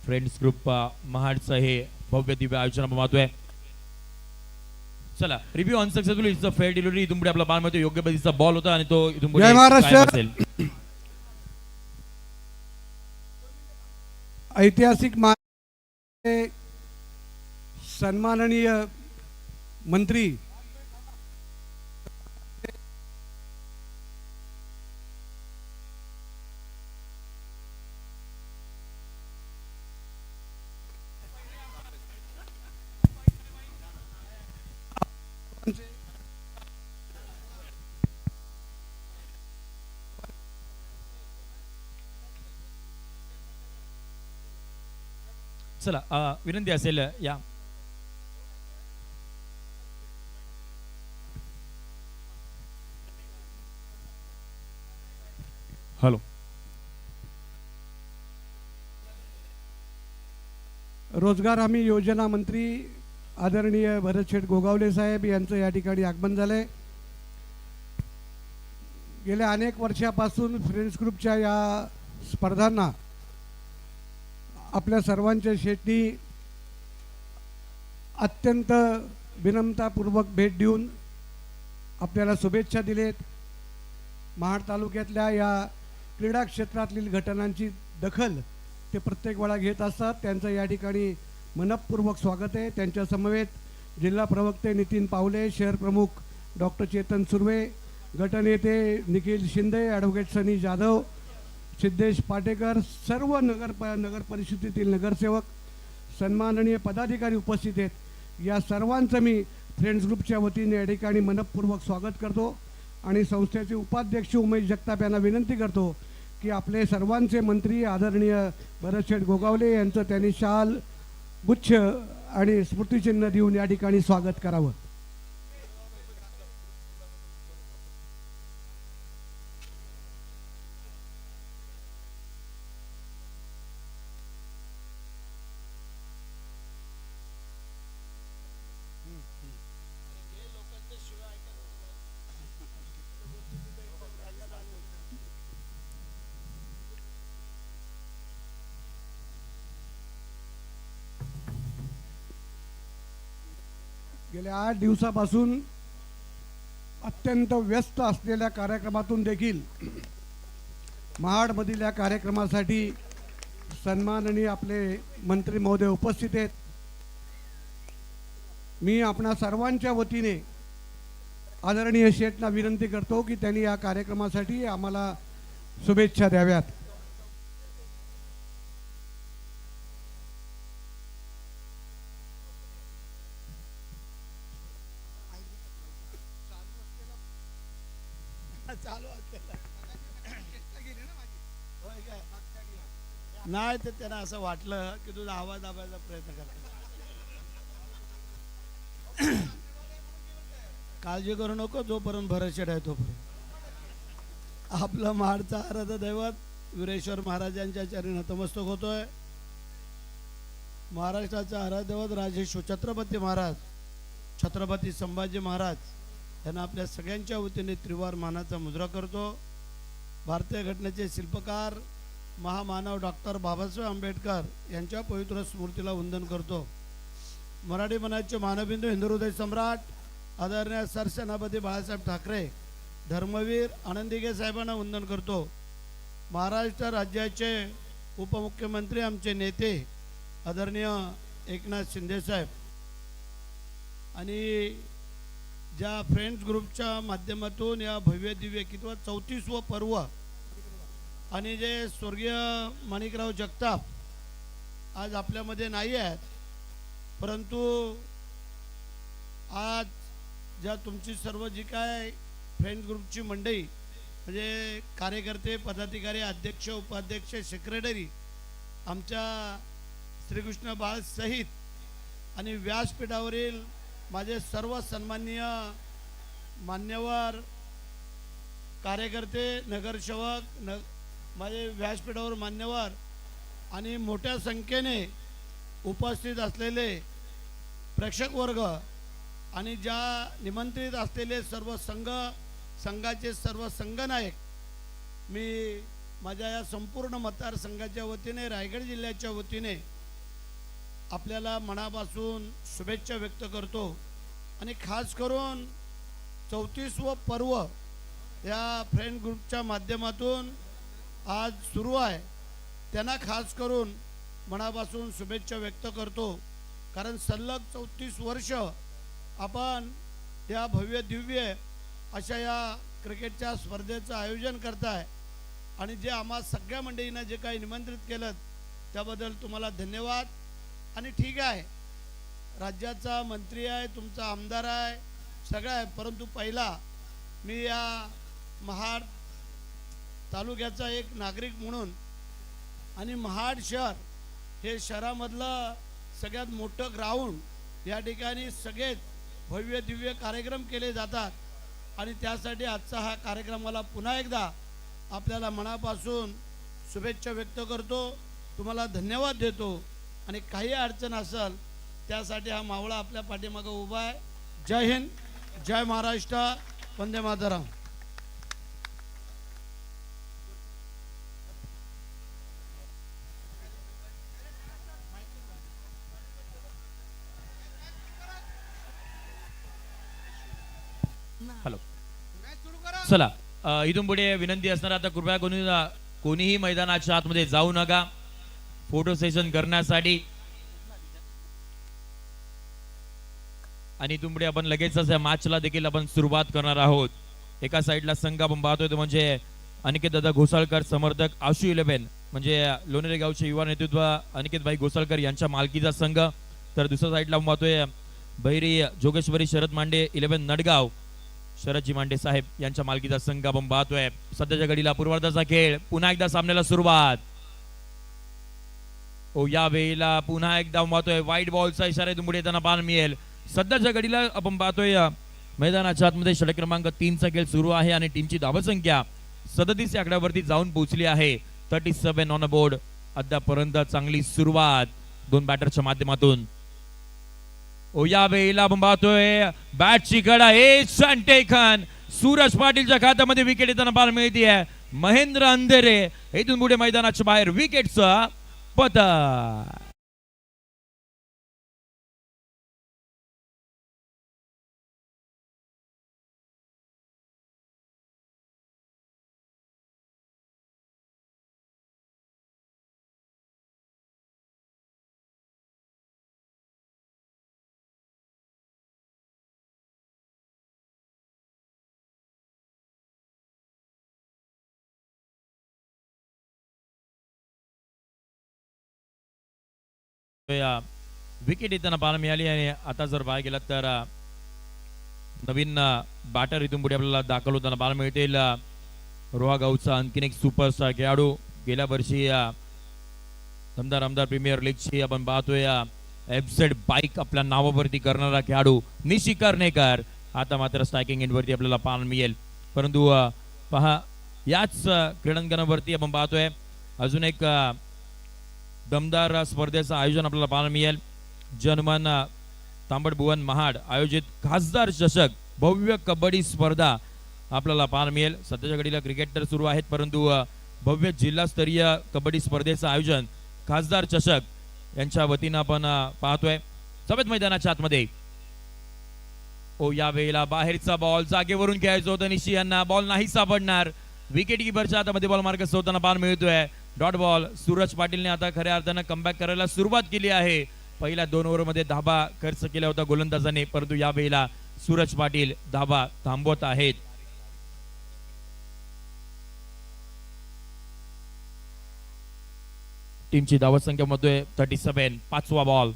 फ्रेंड्स ग्रुप महाडचं हे भव्य दिव्य आयोजन आपण पाहतोय. चला, review unsuccessful, it's a fair delivery. इथून पुढे आपला पाहायला मिळतो योग्य पद्धतीचा बॉल होता आणि तो इथून पुढे कायम असेल. ऐतिहासिक सन्माननीय मंत्री चला विनंती असेल या हॅलो रोजगार हमी योजना मंत्री आदरणीय भरतशेठ गोगावले साहेब यांचं या ठिकाणी आगमन झालंय. गेल्या अनेक वर्षापासून फ्रेंड्स ग्रुपच्या या स्पर्धांना आपल्या सर्वांच्या शेटनी अत्यंत विनम्रतापूर्वक भेट देऊन आपल्याला शुभेच्छा दिलेत. महाड तालुक्यातल्या या क्रीडा क्षेत्रातील घटनांची दखल ते प्रत्येक वेळा घेत असतात. त्यांचं या ठिकाणी मनपूर्वक स्वागत आहे. त्यांच्या समवेत जिल्हा प्रवक्ते नितीन पावले, शहर प्रमुख डॉक्टर चेतन सुर्वे, गटनेते निखिल शिंदे, ॲडव्होकेट सनी जाधव, सिद्धेश पाटेकर, सर्व नगर परिषदेतील नगरसेवक, सन्माननीय पदाधिकारी उपस्थित आहेत. या सर्वांचं मी फ्रेंड्स ग्रुपच्या वतीने या ठिकाणी मनपूर्वक स्वागत करतो आणि संस्थेचे उपाध्यक्ष उमेश जगताप यांना विनंती करतो की आपले सर्वांचे मंत्री आदरणीय भरतशेठ गोगावले यांचं त्यांनी शाल, गुच्छ आणि स्मृतिचिन्ह देऊन या ठिकाणी स्वागत करावं. गेल्या 8 दिवसापासून अत्यंत व्यस्त असलेल्या कार्यक्रमातून देखील महाडमधील या कार्यक्रमासाठी सन्माननीय आपले मंत्री महोदय उपस्थित आहेत. मी आपणा सर्वांच्या वतीने आदरणीय शेठना विनंती करतो की त्यांनी या कार्यक्रमासाठी आम्हाला शुभेच्छा द्याव्यात. नाही तर त्यांना असं वाटलं की तुझा आवाज दाबायचा प्रयत्न करतो. काळजी करू नको, जोपर्यंत भरतशेठ आहे तोपर्यंत. आपलं महाडचा आराध्य दैवत वीरेश्वर महाराजांच्या चरणी नतमस्तक होतोय. महाराष्ट्राचा आराध्य दैवत राजे छत्रपती महाराज, छत्रपती संभाजी महाराज यांना आपल्या सगळ्यांच्या वतीने त्रिवार मानाचा मुजरा करतो. भारतीय घटनेचे शिल्पकार महामानव डॉक्टर बाबासाहेब आंबेडकर यांच्या पवित्र स्मृतीला वंदन करतो. मराठी मनाचे मानबिंदू हिंदू हृदय सम्राट आदरणीय सरसेनापती बाळासाहेब ठाकरे, धर्मवीर आनंदीगे साहेबांना वंदन करतो. महाराष्ट्र राज्याचे उपमुख्यमंत्री आमचे नेते आदरणीय एकनाथ शिंदे साहेब आणि ज्या फ्रेंड्स ग्रुपच्या माध्यमातून या भव्य दिव्य किंवा 34वं पर्व आणि जे स्वर्गीय माणिकराव जगताप आज आपल्यामध्ये नाही आहेत, परंतु आज ज्या तुमची सर्व जी काय फ्रेंड्स ग्रुपची मंडळी म्हणजे कार्यकर्ते, पदाधिकारी, अध्यक्ष, उपाध्यक्ष, सेक्रेटरी आमच्या श्रीकृष्ण बाळ सहित आणि व्यासपीठावरील माझे सर्व सन्माननीय मान्यवर कार्यकर्ते, नगरसेवक, माझे व्यासपीठावर मान्यवर आणि मोठ्या संख्येने उपस्थित असलेले प्रेक्षक वर्ग आणि ज्या निमंत्रित असलेले सर्व संघाचे सर्व संघनायक, मी माझ्या या संपूर्ण मतदारसंघाच्या वतीने, रायगड जिल्ह्याच्या वतीने आपल्याला मनापासून शुभेच्छा व्यक्त करतो. आणि खास करून 34वं पर्व या फ्रेंड ग्रुपच्या माध्यमातून आज सुरू आहे, त्यांना खास करून मनापासून शुभेच्छा व्यक्त करतो. कारण सलग 34 वर्ष आपण या भव्य दिव्य अशा या क्रिकेटच्या स्पर्धेचं आयोजन करताय आणि जे आम्हा सगळ्या मंडळींना जे काही निमंत्रित केलं त्याबद्दल तुम्हाला धन्यवाद. आणि ठीक आहे, राज्याचा मंत्री आहे, तुमचा आमदार आहे, सगळं आहे, परंतु पहिला मी या महाड तालुक्याचा एक नागरिक म्हणून आणि महाड शहर हे शहरामधलं सगळ्यात मोठं ग्राउंड, या ठिकाणी सगळेच भव्य दिव्य कार्यक्रम केले जातात आणि त्यासाठी आजचा हा कार्यक्रमाला पुन्हा एकदा आपल्याला मनापासून शुभेच्छा व्यक्त करतो, तुम्हाला धन्यवाद देतो आणि काही अडचण असेल त्यासाठी हा मावळा आपल्या पाठीमागं उभा आहे. जय हिंद, जय महाराष्ट्र, वंदे मातरम. हॅलो, चला इथून पुढे विनंती असणार आता कृपया कोणीही मैदानाच्या आतमध्ये जाऊ नका फोटो सेशन करण्यासाठी. आणि इथून पुढे आपण लगेचच या मॅचला देखील आपण सुरुवात करणार आहोत. एका साईडला संघ आपण पाहतोय तो म्हणजे अनिकेत दादा घोसाळकर समर्थक आशू 11 म्हणजे लोणेरे गावचे युवा नेतृत्व अनिकेत भाई घोसाळकर यांच्या मालकीचा संघ, तर दुसऱ्या साईडला आपण पाहतोय बहिरी जोगेश्वरी शरद मांडे 11 नडगाव शरदजी मांडे साहेब यांच्या मालकीचा संघ आपण पाहतोय. सध्याच्या घडीला पूर्वार्धाचा खेळ, पुन्हा एकदा सामन्याला सुरुवात. या वेळेला पुन्हा एकदा पाहतोय व्हाईट बॉलचा इशारा इथून पुढे येताना पाहायला मिळेल. सध्याच्या घडीला आपण पाहतोय मैदानाच्या आतमध्ये षटक क्रमांक 3चा खेळ सुरू आहे आणि टीमची धावसंख्या 37 या आकड्यावरती जाऊन पोहोचली आहे. 37 ऑन बोर्ड. अद्यापर्यंत चांगली सुरुवात दोन बॅटरच्या माध्यमातून. या वेळेला आपण पाहतोय बॅटची कडा टेकन सूरज पाटीलच्या खात्यामध्ये विकेट येताना पाहायला मिळते. महेंद्र अंधेरे इथून पुढे मैदानाच्या बाहेर विकेटचा पतन. विकेट येताना पाहायला मिळाली आणि आता जर पाहायला गेला तर नवीन बॅटर इथून पुढे आपल्याला दाखल होताना पाहायला मिळतील. रोहा गावचा आणखीन एक सुपरस्टार खेळाडू, गेल्या वर्षी दमदार आमदार प्रीमियर लीगची आपण पाहतोय एफझेड बाईक आपल्या नावावरती करणारा खेळाडू निशी कर्णेकर आता मात्र स्ट्रायकिंग एंडवरती आपल्याला पाहायला मिळेल. परंतु पहा याच क्रीडांगणावरती आपण पाहतोय अजून एक दमदार स्पर्धेचं आयोजन आपल्याला पाहायला मिळेल. जनमन तांबड भुवन महाड आयोजित खासदार चषक भव्य कबड्डी स्पर्धा आपल्याला पाहायला मिळेल. सध्याच्या घडीला क्रिकेट तर सुरू आहेत, परंतु भव्य जिल्हास्तरीय कबड्डी स्पर्धेचं आयोजन खासदार चषक यांच्या वतीनं आपण पाहतोय सफेद मैदानाच्या आतमध्ये. या वेळेला बाहेरचा बॉल जागेवरून खेळायचं होतं निशी यांना, बॉल नाही सापडणार. विकेट किपरच्या हातामध्ये बॉल मार्ग होताना पाहायला मिळतोय. Dot ball. सूरज पाटीलने आता खऱ्या अर्थानं कमबॅक करायला सुरुवात केली आहे. पहिल्या 2 ओव्हरमध्ये धाबा खर्च केला होता गोलंदाजाने, परंतु या वेळेला सूरज पाटील धाबा थांबवत आहेत. टीमची धावसंख्या मध्ये 37. 5वा बॉल.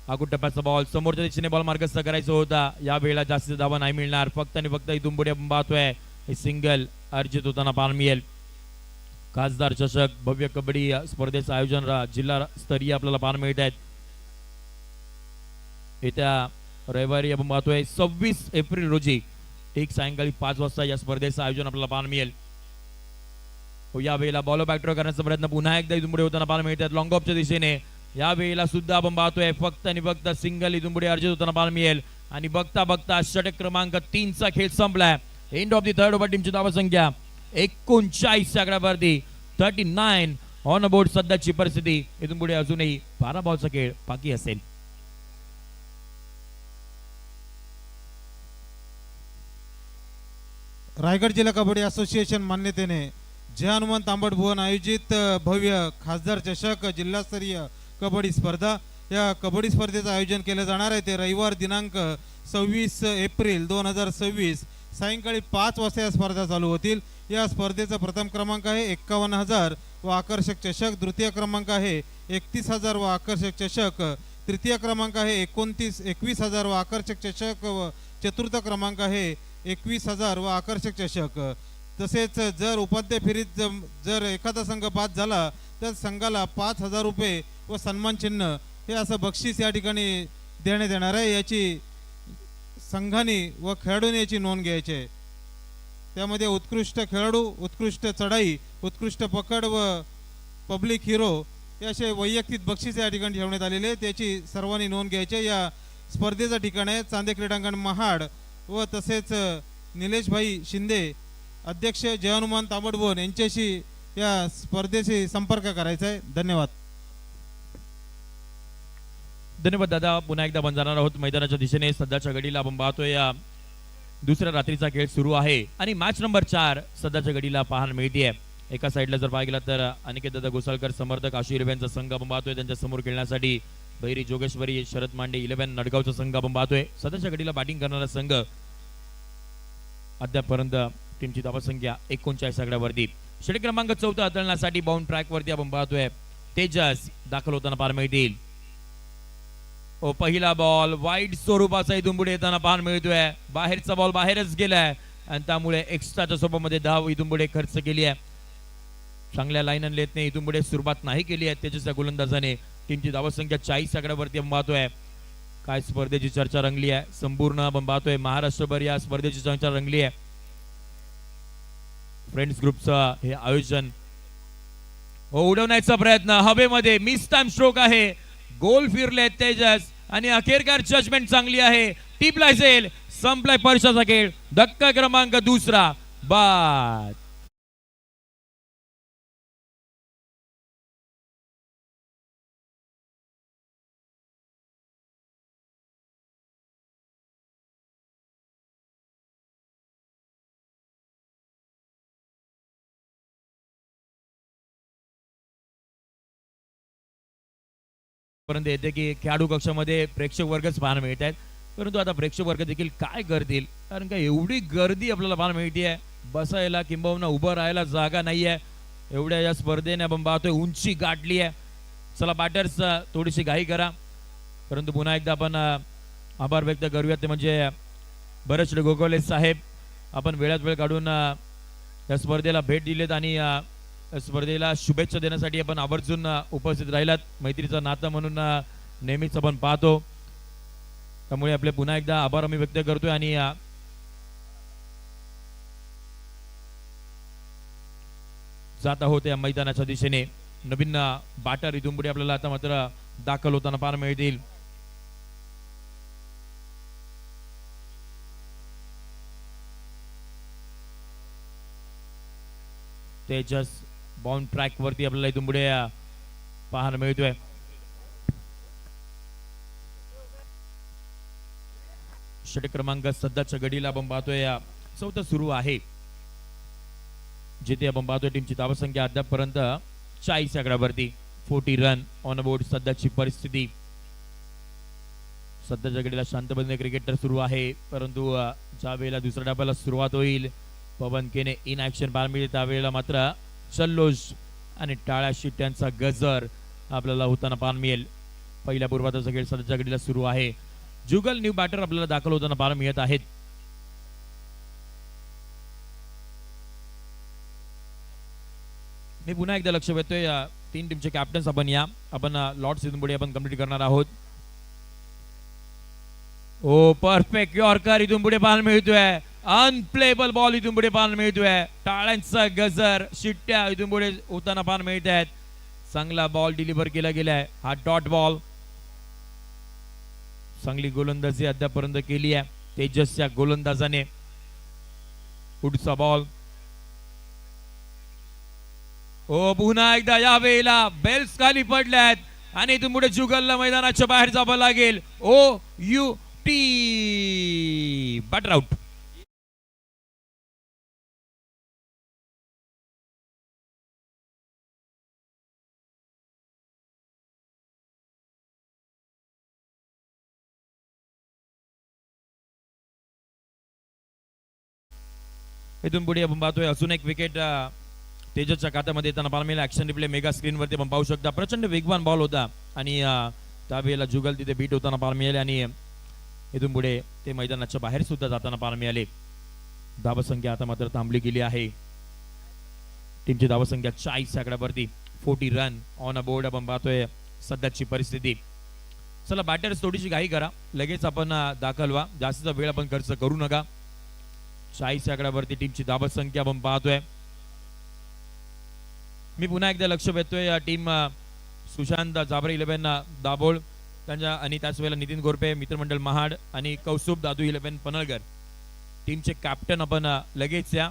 आगुट टप्प्याचा बॉल समोरच्या दिशेने बॉल मार्गस्थ करायचा होता. या वेळेला जास्त धावा नाही मिळणार. फक्त आणि फक्त इथून पुढे आपण पाहतोय हे सिंगल अर्जित होताना पाहायला मिळेल. खासदार चषक भव्य कबड्डी स्पर्धेचं आयोजन जिल्हा स्तरीय आपल्याला पाहायला मिळत आहेत. येत्या रविवारी आपण पाहतोय 26 एप्रिल रोजी ठीक सायंकाळी 5 वाजता या स्पर्धेचं आयोजन आपल्याला पाहायला मिळेल. या वेळेला बॉल बॅकड्रॉ करण्याचा प्रयत्न पुन्हा एकदा इथून पुढे होताना पाहायला मिळतात लॉंग ऑफच्या दिशेने. या वेळेला सुद्धा आपण पाहतोय फक्त आणि फक्त सिंगल इथून पुढे अर्जित होताना पाहायला मिळेल. आणि बघता बघता षटक क्रमांक 3चा खेळ संपलाय. End of the third over. टीमची धावसंख्या 39 आकड्यावरती 39 ऑन बोर्ड. सध्याची परिस्थिती इथून पुढे अजूनही 12 बॉलचा खेळ बाकी असेल. रायगड जिल्हा कबड्डी असोसिएशन मान्यतेने जय हनुमान तांबड भुवन आयोजित भव्य खासदार चषक जिल्हास्तरीय कबड्डी स्पर्धा, या कबड्डी स्पर्धेचं आयोजन केलं जाणार आहे. ते रविवार दिनांक 26 एप्रिल 2026 सायंकाळी 5 वाजता या स्पर्धा चालू होतील. या स्पर्धेचा प्रथम क्रमांक आहे 51,000 व आकर्षक चषक. द्वितीय क्रमांक आहे 31,000 व आकर्षक चषक. तृतीय क्रमांक आहे 21,000 व आकर्षक चषक व चतुर्थ क्रमांक आहे 21,000 व आकर्षक चषक. तसेच जर उपांत्य फेरीत जर एखादा संघ पास झाला तर संघाला 5,000 रुपये व सन्मान चिन्ह हे असं बक्षीस या ठिकाणी देण्यात येणार आहे. याची संघाने व खेळाडूने याची नोंद घ्यायची आहे. त्यामध्ये उत्कृष्ट खेळाडू, उत्कृष्ट चढाई, उत्कृष्ट पकड व पब्लिक हिरो हे असे वैयक्तिक बक्षीस या ठिकाणी ठेवण्यात आलेले आहे. त्याची सर्वांनी नोंद घ्यायची आहे. या स्पर्धेचं ठिकाण आहे चांदे क्रीडांगण महाड व तसेच निलेशभाई शिंदे अध्यक्ष जय हनुमान तांबडबोन यांच्याशी या स्पर्धेशी संपर्क करायचा आहे. धन्यवाद. धन्यवाद दादा. पुन्हा एकदा आपण जाणार आहोत मैदानाच्या दिशेने. सध्याच्या घडीला आपण पाहतोय या दुसऱ्या रात्रीचा खेळ सुरू आहे आणि मॅच नंबर 4 सध्याच्या घडीला पाहायला मिळते. एका साईडला जर पाहिला गेला तर अनिकेत दादा गोसाळकर समर्थक आशिर यांचा संघ आपण पाहतोय. त्यांच्या समोर खेळण्यासाठी भैरी जोगेश्वरी शरद मांडे 11 नडगावचा संघ आपण पाहतोय. सध्याच्या घडीला बॅटिंग करणारा संघ अद्यापपर्यंत टीमची धावसंख्या 39 आकड्यावरती. षटक क्रमांक 14 हाताळण्यासाठी बाउंड ट्रॅक वरती आपण पाहतोय तेजस दाखल होताना पाहायला मिळतील. ओ पहिला बॉल वाईट स्वरूपाचा इथून पुढे येताना पाहायला मिळतोय. बाहेरचा बॉल बाहेरच गेलाय आणि त्यामुळे एक्स्ट्राच्या स्वरूपामध्ये धाव इथून पुढे खर्च केली आहे. चांगल्या लाईन लेतने इथून पुढे सुरुवात नाही केली आहे तेजसच्या गोलंदाजाने. टीमची धावसंख्या 40 आकड्यावरती आपण पाहतोय. काय स्पर्धेची चर्चा रंगली आहे संपूर्ण आपण पाहतोय. महाराष्ट्रभर या स्पर्धेची चर्चा रंगली आहे. फ्रेंड्स ग्रुपचं हे आयोजन उडवण्याचा प्रयत्न हवेमध्ये मिस टाइम स्ट्रोक आहे. गोल फिरले तेजस आणि अखेरकार जजमेंट चांगली आहे. टिपला जाईल. संपलाय परशाचा खेळ. धक्का क्रमांक 2 बाद. पर्यंत येते की खेळाडू कक्षामध्ये प्रेक्षक वर्गच पाहायला मिळत आहेत. परंतु आता प्रेक्षक वर्ग देखील काय करतील कारण का एवढी गर्दी आपल्याला पाहायला मिळते. बसायला किंबहुना उभं राहायला जागा नाहीये. एवढ्या या स्पर्धेने आपण पाहतोय उंची गाठली आहे. चला बॅटर्स थोडीशी घाई करा. परंतु पुन्हा एकदा आपण आभार व्यक्त करूया ते म्हणजे भरत गोगोले साहेब. आपण वेळात वेळ काढून या स्पर्धेला भेट दिलेत आणि स्पर्धेला शुभेच्छा देण्यासाठी आपण आवर्जून उपस्थित राहिलात. मैत्रीचं नातं म्हणून नेहमीच आपण पाहतो. त्यामुळे आपले पुन्हा एकदा आभार आम्ही व्यक्त करतोय आणि जात आहोत या मैदानाच्या दिशेने. नवीन बॅटर इथून पुढे आपल्याला आता मात्र दाखल होताना पाहायला मिळतील. तेजस बाउंड ट्रॅक वरती आपल्याला इथून पुढे पाहायला मिळतोय. षटक क्रमांक सध्याच्या घडीला आपण पाहतोय 14 सुरू आहे. जिथे आपण पाहतोय टीमची धावसंख्या अद्यापपर्यंत 40 आकड्यावरती. 40 रन ऑन बोर्ड. सध्याची परिस्थिती सध्याच्या घडीला शांतपणे क्रिकेट तर सुरू आहे. परंतु ज्या वेळेला दुसऱ्या डाबाला सुरुवात होईल पवन केने इन ऍक्शन पाहायला मिळेल त्यावेळेला मात्र जल्लोष आणि टाळ्या शिट्ट्यांचा गजर आपल्याला होताना पाहायला मिळेल. पहिल्या पूर्वार्धाचा खेळ सध्याच्या घडीला सुरू आहे. जुगल न्यू बॅटर आपल्याला दाखल होताना पाहायला मिळत आहेत. मी पुन्हा एकदा लक्ष वेधतोय 3 टीमचे कॅप्टन्स आपण लॉर्ड्स इथून पुढे आपण कंप्लीट करणार आहोत. ओ परफेक्ट यॉर्कर इथून पुढे पाहायला मिळतोय. अनप्लेबल बॉल इथून पुढे पाहायला मिळतोय. टाळ्यांचा गजर शिट्ट्या इथून पुढे होताना पाहायला मिळत आहेत. चांगला बॉल डिलिव्हर केला गेलाय. हा डॉट बॉल. चांगली गोलंदाजी अद्यापर्यंत केली आहे तेजसच्या गोलंदाजाने. पुढचा बॉल. ओ पुन्हा एकदा या वेळेला बेल्स खाली पडल्यात आणि इथून पुढे जुगलला मैदानाच्या बाहेर जावं लागेल. ओ यू टी बॅटर आउट. इथून पुढे आपण पाहतोय अजून एक विकेट तेजसच्या खात्यामध्ये येताना पाहायला मिळेल. ऍक्शन रिप्ले मेगा स्क्रीन वरती आपण पाहू शकता. प्रचंड वेगवान बॉल होता आणि त्यावेळेला जुगल तिथे बीट होताना पाहायला मिळेल आणि इथून पुढे ते मैदानाच्या बाहेर सुद्धा जाताना पाहायला मिळाले. धावसंख्या आता मात्र थांबली गेली आहे. टीमची धावसंख्या 40 आकड्यावरती 40 रन ऑन अ बोर्ड आपण पाहतोय सध्याची परिस्थिती. चला बॅटर्स थोडीशी घाई करा, लगेच आपण दाखल व्हा, जास्तीचा वेळ आपण खर्च करू नका. 40 आकड्यावरती टीमची धावसंख्या आपण पाहतोय. मी पुन्हा एकदा लक्ष वेधतोय टीम सुशांत जाबरे 11 दाभोळ त्यांच्या आणि त्याच वेळेला नितीन गोरपे मित्रमंडळ महाड आणि कौस्तुभ दादू 11 पनळगर टीमचे कॅप्टन आपण लगेच या.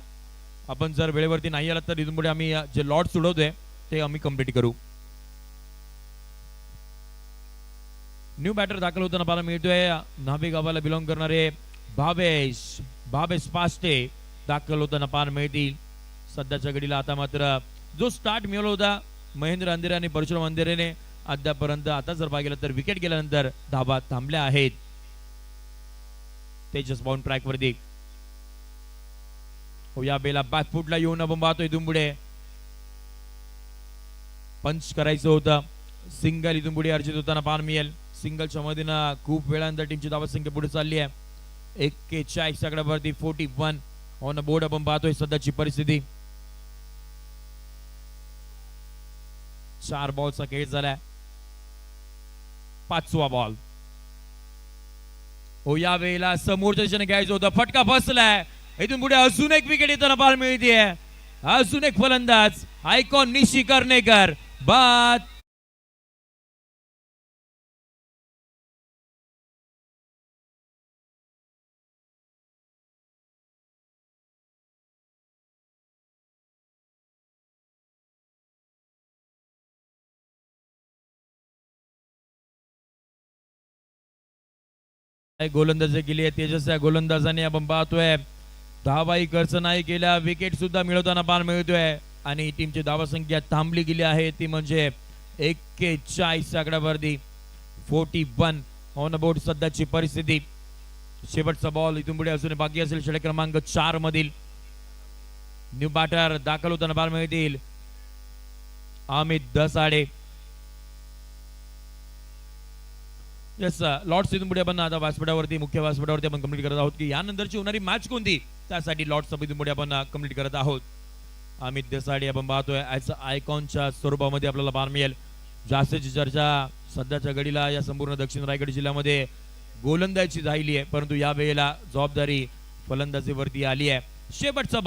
आपण जर वेळेवरती नाही आलात तर इथून पुढे आम्ही जे लॉट सोडवतोय ते आम्ही कंप्लीट करू. न्यू बॅटर दाखल होताना पाहायला मिळतोय. नाभे गावाला बिलॉंग करणारे भावेश पास्टे दाखल होताना पाहायला मिळतील. सध्याच्या घडीला आता मात्र जो स्टार्ट मिळवला होता महेंद्र अंधेरे आणि परशुराम अंधेरेने अद्यापर्यंत आता जर पाहिलं तर विकेट गेल्यानंतर धावा थांबल्या आहेत. तेजस बाउंड ट्रॅक वरती या बेला बॅकफुटला येऊन आपण पाहतो. इथून पुढे पंच करायचं होतं. सिंगल इथून पुढे अर्जित होताना पाहायला मिळेल. सिंगलच्या मधून खूप वेळानंतर टीमची धावसंख्या पुढे चालली आहे. 41 आकड्यावरती 41 ऑन बोर्ड आपण पाहतोय सध्याची परिस्थिती. 4 बॉलचा खेळ झालाय. 5वा बॉल. या वेळेला समोरच्या दिशेने घ्यायचं होतं, फटका बसलाय. इथून पुढे अजून एक विकेट येताना पाहायला मिळते. अजून एक फलंदाज आयकॉन निशी कर्णेकर बाद. गोलंदाजी केली आहे तेजस. या गोलंदाजाने आपण पाहतोय धावाही खर्च नाही केल्या, विकेट सुद्धा मिळवताना पाहायला मिळतोय आणि टीमची धावसंख्या थांबली गेली आहे ती म्हणजे 41 आकड्यावरती 41 ऑन बोर्ड सध्याची परिस्थिती. शेवटचा बॉल इथून पुढे अजून बाकी असेल षटक क्रमांक 4 मधील. न्यू बॅटर दाखल होताना पाहायला मिळतील अमित दसाडे. येस लॉर्ड्स इथून पुढे आपण आता व्यासपीठावरती मुख्य व्यासपीठावरती आपण कंप्लीट करत आहोत की यानंतरची होणारी मॅच कोणती त्यासाठी लॉर्ड्स इथून पुढे आपण कंप्लीट करत आहोत. अमित देसाडे आपण पाहतोय ऍज आयकॉनच्या स्वरूपामध्ये आपल्याला पाहायला मिळेल. जास्तीची चर्चा सध्याच्या घडीला या संपूर्ण दक्षिण रायगड जिल्ह्यामध्ये गोलंदाजी झाली आहे, परंतु या वेळेला जबाबदारी फलंदाजीवरती आली आहे. शेवटचा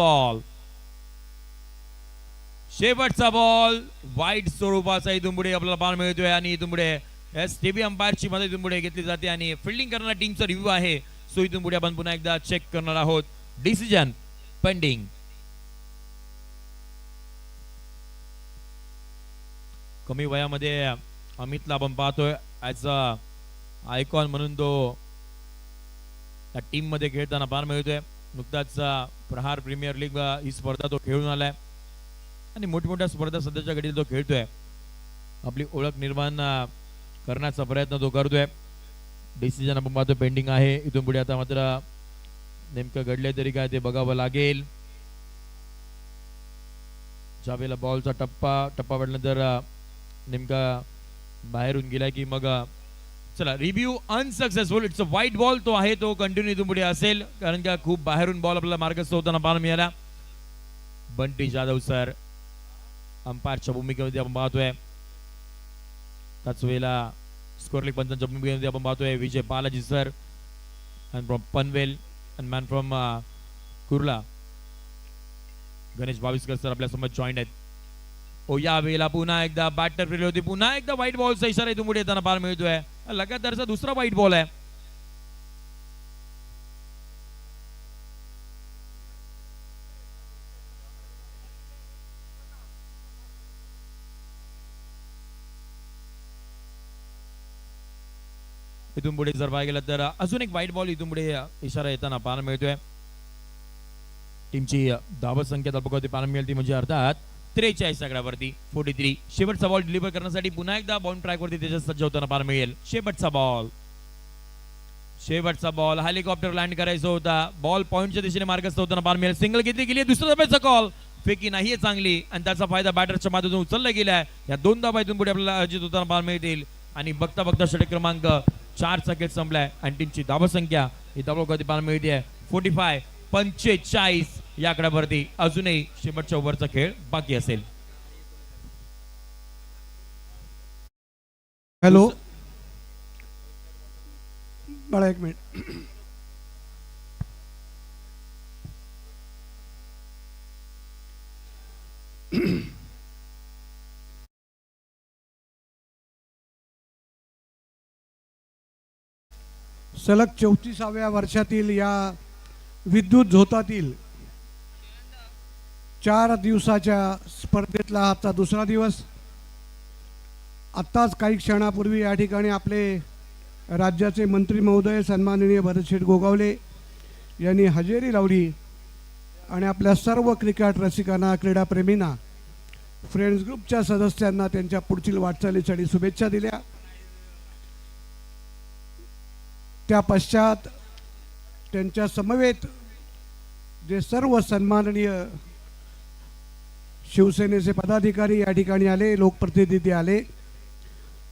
बॉल वाईट स्वरूपाचा इथून पुढे आपल्याला पाहायला मिळतोय आणि इथून पुढे टीव्ही अंपायरची मदत इथून पुढे घेतली जाते आणि फिल्डिंग करणारा टीमचा रिव्ह्यू आहे. सो इथून पुढे आपण पुन्हा एकदा चेक करणार आहोत. Decision pending. कमी वयामध्ये अमितला आपण पाहतोय ऍज अ आयकॉन म्हणून तो त्या टीम मध्ये खेळताना पाहायला मिळतोय. नुकताच प्रहार प्रीमियर लीग ही स्पर्धा तो खेळून आलाय आणि मोठमोठ्या स्पर्धा सध्याच्या घडीला तो खेळतोय. आपली ओळख निर्माण करण्याचा प्रयत्न तो करतोय. डिसिजन आपण पाहतो पेंडिंग आहे. इथून पुढे आता मात्र नेमकं घडले तरी काय ते बघावं लागेल. ज्या वेळेला बॉलचा टप्पा वाढल्यानंतर नेमका बाहेरून गेलाय की मग चला रिव्ह्यू अनसक्सेसफुल. इट्स अ वाईट बॉल तो आहे तो कंटिन्यू इथून पुढे असेल कारण का खूप बाहेरून बॉल आपल्याला मार्गस्थ होताना पाहायला मिळाला. बंटी जाधव सर अंपायरच्या भूमिकेमध्ये आपण पाहतोय. त्याच वेळेला स्कोरलिंग पंचांच्या भूमिकेमध्ये आपण पाहतोय Vijay Balaji sir and from Panvel and man from Kurla Ganesh Bhaviskar sir आपल्या समोर जॉईन आहेत. या वेळेला पुन्हा एकदा बॅटर फिरली होती. पुन्हा एकदा व्हाईट बॉलचा इशारा इथून पुढे येताना पाहायला मिळतोय. लगातारचा दुसरा व्हाईट बॉल आहे. इथून पुढे जर पाहायला गेलं तर अजून एक व्हाईट बॉल इथून पुढे इशारा येताना पाहायला मिळतोय. टीमची धावत संख्या होती पाहायला मिळते म्हणजे अर्थात 43 आकड्यावरती 43. शेवटचा बॉल डिलिव्हर करण्यासाठी पुन्हा एकदा बाउंड ट्रॅक वरती त्याच्या सज्ज होताना पाहायला मिळेल. शेवटचा बॉल हेलिकॉप्टर लँड करायचा होता. बॉल पॉइंटच्या दिशेने मार्गस्थ होताना पाहायला मिळेल. सिंगल घेतली गेली. दुसऱ्या धाब्याचा कॉल फेकी नाहीये चांगली आणि त्याचा फायदा बॅटरच्या माध्यमातून उचलला गेलाय. या 2 धाबा इथून पुढे आपल्याला अर्जित होताना पाहायला मिळतील आणि बघता बघता षटक क्रमांक 4चा खेळ संपलाय आणि टीमची धावसंख्या ही धावगती पाहायला मिळते 45 या आकड्यावरती अजूनही शेवटच्या ओव्हरचा खेळ बाकी असेल. हॅलो बाळा एक मिनिट. सलग 34व्या वर्षातील या विद्युत झोतातील 4 दिवसाच्या स्पर्धेतला आजचा दुसरा दिवस. आत्ताच काही क्षणापूर्वी या ठिकाणी आपले राज्याचे मंत्री महोदय सन्माननीय भरतशेठ गोगावले यांनी हजेरी लावली आणि आपल्या सर्व क्रिकेट रसिकांना, क्रीडाप्रेमींना, फ्रेंड्स ग्रुपच्या सदस्यांना त्यांच्या पुढील वाटचालीसाठी शुभेच्छा दिल्या. त्या पश्चात त्यांच्या समवेत जे सर्व सन्माननीय शिवसेनेचे पदाधिकारी या ठिकाणी आले, लोकप्रतिनिधी आले,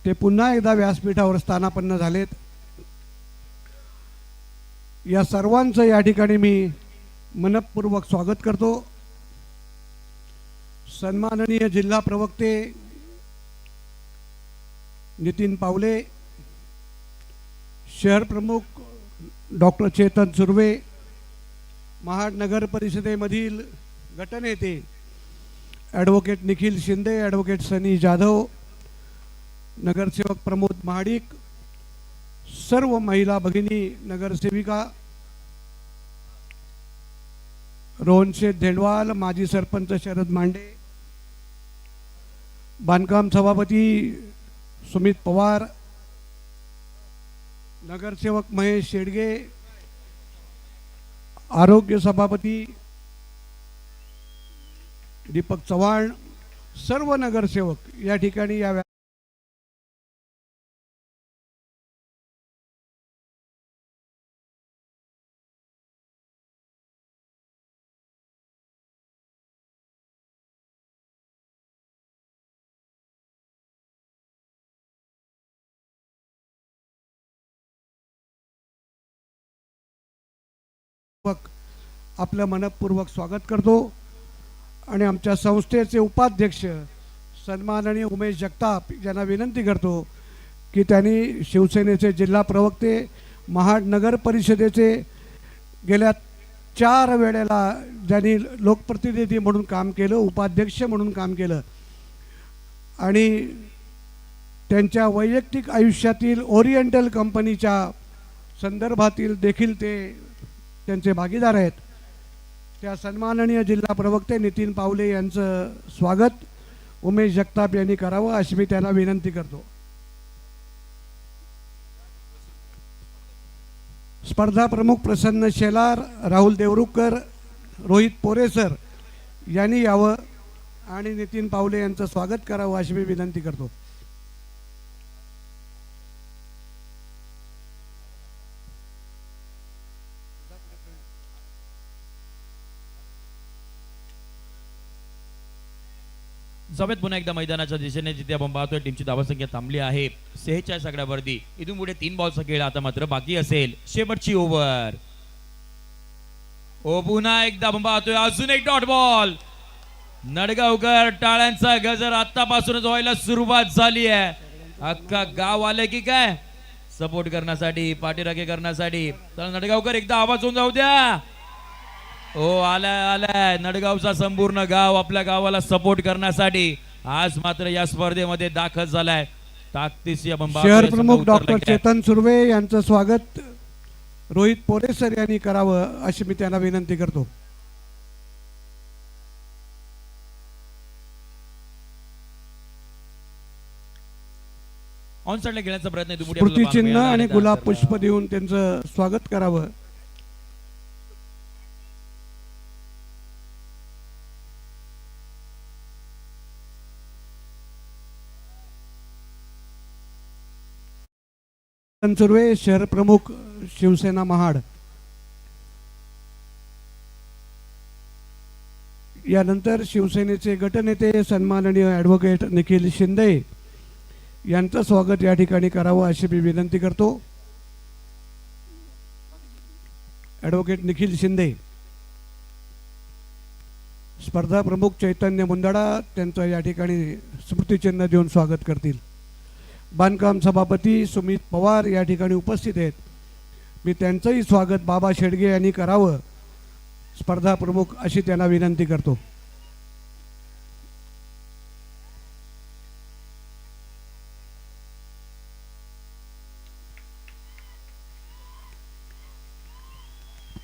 ते पुन्हा एकदा व्यासपीठावर स्थानापन्न झालेत. या सर्वांचं या ठिकाणी मी मनपूर्वक स्वागत करतो. सन्माननीय जिल्हा प्रवक्ते नितीन पावले, शहर प्रमुख डॉक्टर चेतन सुर्वे, महाड नगर परिषदेमधील गटनेते ॲडव्होकेट निखिल शिंदे, ॲडव्होकेट सनी जाधव, नगरसेवक प्रमोद महाडिक, सर्व महिला भगिनी नगरसेविका, रोहनशेठ धेंडवाल, माजी सरपंच शरद मांडे, बांधकाम सभापती सुमित पवार, नगरसेवक महेश शेडगे, आरोग्य सभापती दीपक चव्हाण, सर्व नगरसेवक या ठिकाणी या आपलं मनपूर्वक स्वागत करतो. आणि आमच्या संस्थेचे उपाध्यक्ष सन्माननीय उमेश जगताप यांना विनंती करतो की त्यांनी शिवसेनेचे जिल्हा प्रवक्ते, महाड नगर परिषदेचे गेल्या 4 वेळेला ज्यांनी लोकप्रतिनिधी म्हणून काम केलं, उपाध्यक्ष म्हणून काम केलं आणि त्यांच्या वैयक्तिक आयुष्यातील ओरिएंटल कंपनीच्या संदर्भातील देखील ते त्यांचे भागीदार आहेत, त्या सन्माननीय जिल्हा प्रवक्ते नितीन पावले यांचं स्वागत उमेश जगताप यांनी करावं अशी मी त्यांना विनंती करतो. स्पर्धा प्रमुख प्रसन्न शेलार, राहुल देवरुखकर, रोहित पोरेसर यांनी यावं आणि नितीन पावले यांचं स्वागत करावं अशी मी विनंती करतो. जाऊयात पुन्हा एकदा मैदानाच्या दिशेने, जिथे आपण पाहतोय टीमची धावसंख्या थांबली आहे 46 आकड्यावरती. इथून पुढे 3 बॉलचा खेळ आता मात्र बाकी असेल. शेवटची ओव्हर. पुन्हा एकदा आपण पाहतोय अजून एक डॉट बॉल. नडगावकर टाळ्यांचा गजर आतापासूनच व्हायला सुरुवात झाली आहे. अख्खा गाव आले की काय सपोर्ट करण्यासाठी, पाठीराखे करण्यासाठी. तर नडगावकर एकदा आवाज होऊन जाऊ द्या. आलाय नडगावचा संपूर्ण गाव आपल्या गावाला सपोर्ट करण्यासाठी आज मात्र या स्पर्धेमध्ये दाखल झालाय. ताकदीशी आपण शहर प्रमुख डॉक्टर चेतन सुर्वे यांचं स्वागत रोहित पोरेसर यांनी करावं अशी मी त्यांना विनंती करतो. ऑन साइडला घेण्याचा प्रयत्न स्मृती चिन्ह आणि गुलाब पुष्प देऊन त्यांचं स्वागत करावं. सुर्वे, शहर प्रमुख शिवसेना महाड. यानंतर शिवसेनेचे गटनेते सन्माननीय ॲडव्होकेट निखिल शिंदे यांचं स्वागत या ठिकाणी करावं अशी मी विनंती करतो. ॲडव्होकेट निखिल शिंदे, स्पर्धा प्रमुख चैतन्य मुंदडा त्यांचं या ठिकाणी स्मृतिचिन्ह देऊन स्वागत करतील. बांधकाम सभापती सुमित पवार या ठिकाणी उपस्थित आहेत. मी त्यांचंही स्वागत बाबा शेडगे यांनी करावं, स्पर्धा प्रमुख, अशी त्यांना विनंती करतो.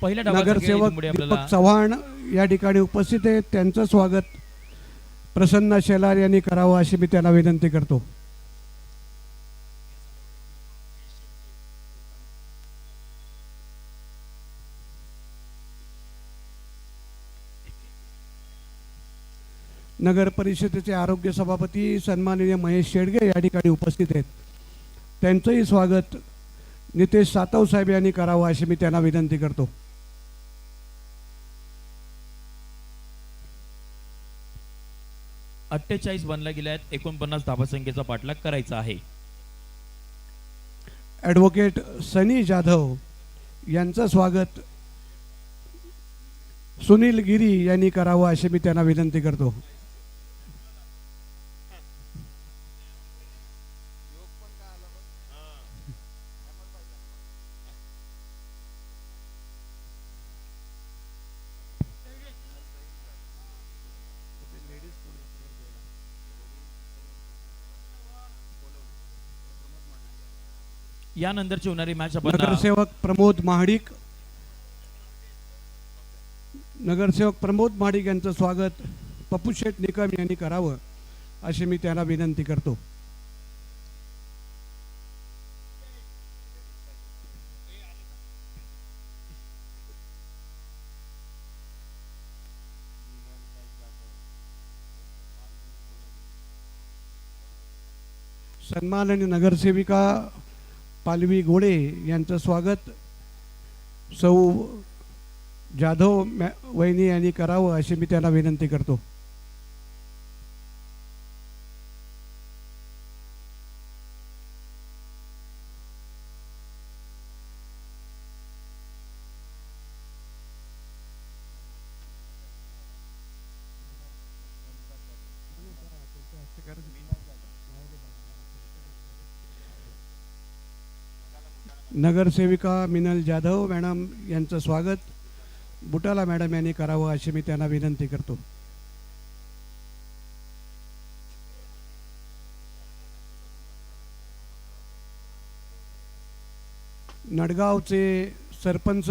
पहिल्या डावाचा खेळ नगरसेवक इथून पुढे आपल्याला दीपक चव्हाण या ठिकाणी उपस्थित आहेत. त्यांचं स्वागत प्रसन्न शेलार यांनी करावं, अशी मी त्यांना विनंती करतो. नगर परिषदेचे आरोग्य सभापती सन्माननीय महेश शेडगे या ठिकाणी उपस्थित आहेत. त्यांचंही स्वागत नितेश सातव साहेब यांनी करावं, अशी मी त्यांना विनंती करतो. अठ्ठेचाळीस बनला गेल्या आहेत. 49 धावसंख्येचा पाठलाग करायचा आहे. ॲडव्होकेट सनी जाधव यांचं स्वागत सुनील गिरी यांनी करावं, अशी मी त्यांना विनंती करतो. यानंतरची होणारी मॅच आपण नगरसेवक प्रमोद महाडिक यांचं स्वागत पप्पूशेठ निकम यांनी करावं, अशी मी त्यांना विनंती करतो. सन्माननीय नगरसेविका पालवी गोडे यांचं स्वागत सौ जाधव वहिनी यांनी करावं, अशी मी त्यांना विनंती करतो. नगरसेविका मिनल जाधव मॅडम यांचं स्वागत बुटाला मॅडम यांनी करावं, अशी मी त्यांना विनंती करतो. नडगावचे सरपंच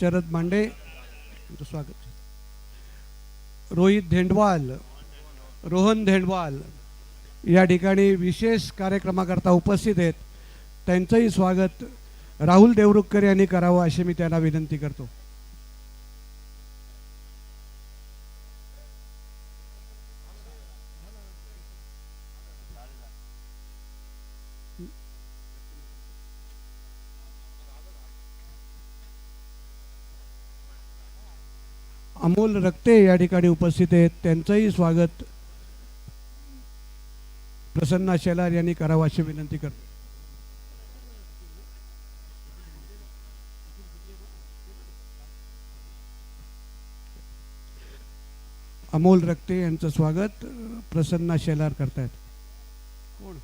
शरद मांडे यांचं स्वागत. रोहन धेंडवाल या ठिकाणी विशेष कार्यक्रमाकरता उपस्थित आहेत. त्यांचंही स्वागत राहुल देवरुखकर यांनी करावं, अशी मी त्यांना विनंती करतो. अमोल रक्ते या ठिकाणी उपस्थित आहेत. त्यांचंही स्वागत प्रसन्ना शेलार यांनी करावं, अशी विनंती करतो. अमोल रक्ते यांचं स्वागत प्रसन्ना शेलार करतायत. कोण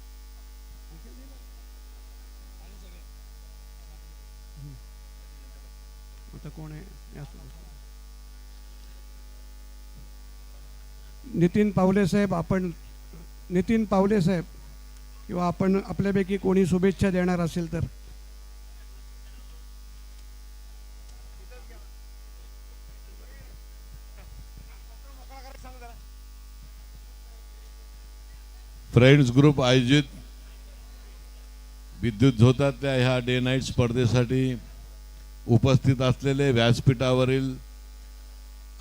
आता कोण आहे? नितीन पावले साहेब किंवा आपण आपल्यापैकी कोणी शुभेच्छा देणार असेल तर. फ्रेंड्स ग्रुप आयोजित विद्युत झोतातल्या ह्या डे नाईट स्पर्धेसाठी उपस्थित असलेले व्यासपीठावरील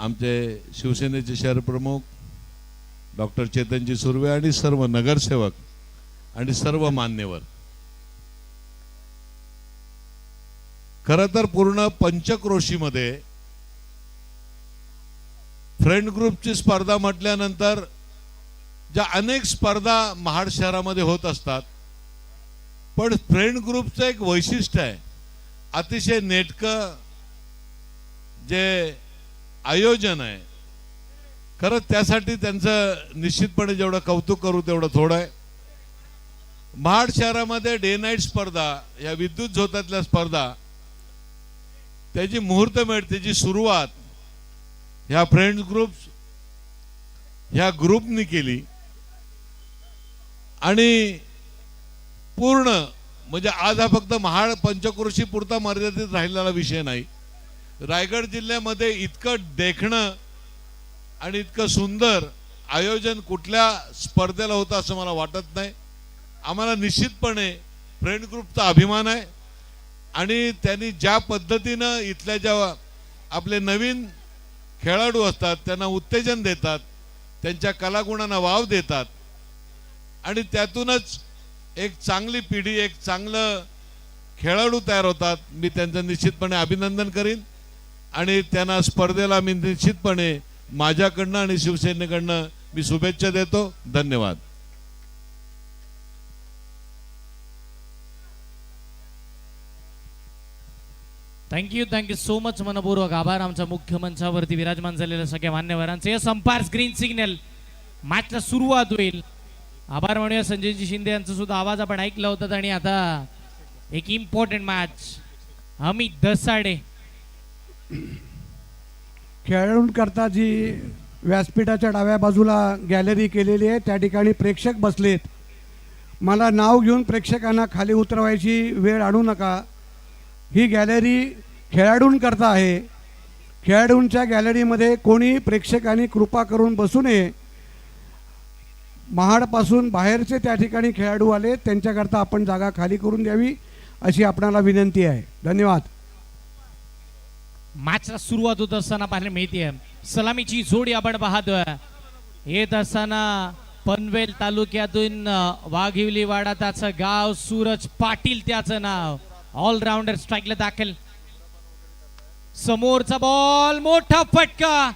आमचे शिवसेनेचे शहर प्रमुख डॉक्टर चेतनजी सुर्वे आणि सर्व नगरसेवक आणि सर्व मान्यवर, खरं तर पूर्ण पंचक्रोशीमध्ये फ्रेंड ग्रुपची स्पर्धा म्हटल्यानंतर ज्या अनेक स्पर्धा महाड शहरामध्ये होत असतात, पण फ्रेंड ग्रुपचं एक वैशिष्ट्य आहे, अतिशय नेटकं जे आयोजन आहे, खरंच त्यासाठी त्यांचं निश्चितपणे जेवढं कौतुक करू तेवढं थोडं आहे. महाड शहरामध्ये डे नाईट स्पर्धा, या विद्युत झोतातल्या स्पर्धा, त्याची मुहूर्तमेढ, त्याची सुरुवात ह्या फ्रेंड्स ह्या ग्रुपनी केली. आणि पूर्ण म्हणजे आज हा फक्त महाड पंचक्रोशी पुरता मर्यादित राहिलेला विषय नाही. रायगड जिल्ह्यामध्ये इतकं देखणं आणि इतकं सुंदर आयोजन कुठल्या स्पर्धेला होतं असं मला वाटत नाही. आम्हाला निश्चितपणे फ्रेंड ग्रुपचा अभिमान आहे. आणि त्यांनी ज्या पद्धतीनं इथल्या ज्या आपले नवीन खेळाडू असतात त्यांना उत्तेजन देतात, त्यांच्या कलागुणांना वाव देतात आणि त्यातूनच एक चांगली पिढी, एक चांगलं खेळाडू तयार होतात. मी त्यांचं निश्चितपणे अभिनंदन करीन आणि त्यांना स्पर्धेला मी निश्चितपणे माझ्याकडनं आणि शिवसेनेकडनं मी शुभेच्छा देतो. धन्यवाद. Thank you so much. मनपूर्वक आभार आमच्या मुख्य मंचावरती विराजमान झालेल्या सगळ्या मान्यवरांचे. या संपार्स ग्रीन सिग्नल मॅचला सुरुवात होईल. आभार म्हणूया संजयजी शिंदे यांचा सुद्धा आवाज आपण ऐकला होता. आणि आता एक इम्पॉर्टंट मॅच, अमित दसाडे खेळाडूंकरता जी व्यासपीठाच्या डाव्या बाजूला गॅलरी केलेली आहे त्या ठिकाणी प्रेक्षक बसलेत. मला नाव घेऊन प्रेक्षकांना खाली उतरवायची वेळ आणू नका. ही गॅलरी खेळाडूंकरता आहे. खेळाडूंच्या गॅलरीमध्ये कोणी प्रेक्षकांनी कृपा करून बसू नये. महाडपासून बाहेरचे त्या ठिकाणी खेळाडू आले त्यांच्याकरता आपण जागा खाली करून द्यावी अशी आपणाला विनंती आहे. धन्यवाद. मॅचला सुरुवात होत असताना पाहायला मिळते सलामीची जोडी आपण पाहतोय. येत असताना पनवेल तालुक्यातून वाघिवलीवाडा त्याचं गाव, सूरज पाटील त्याचं नाव, ऑलराऊंडर स्ट्राईकला दाखल. समोरचा बॉल, मोठा फटका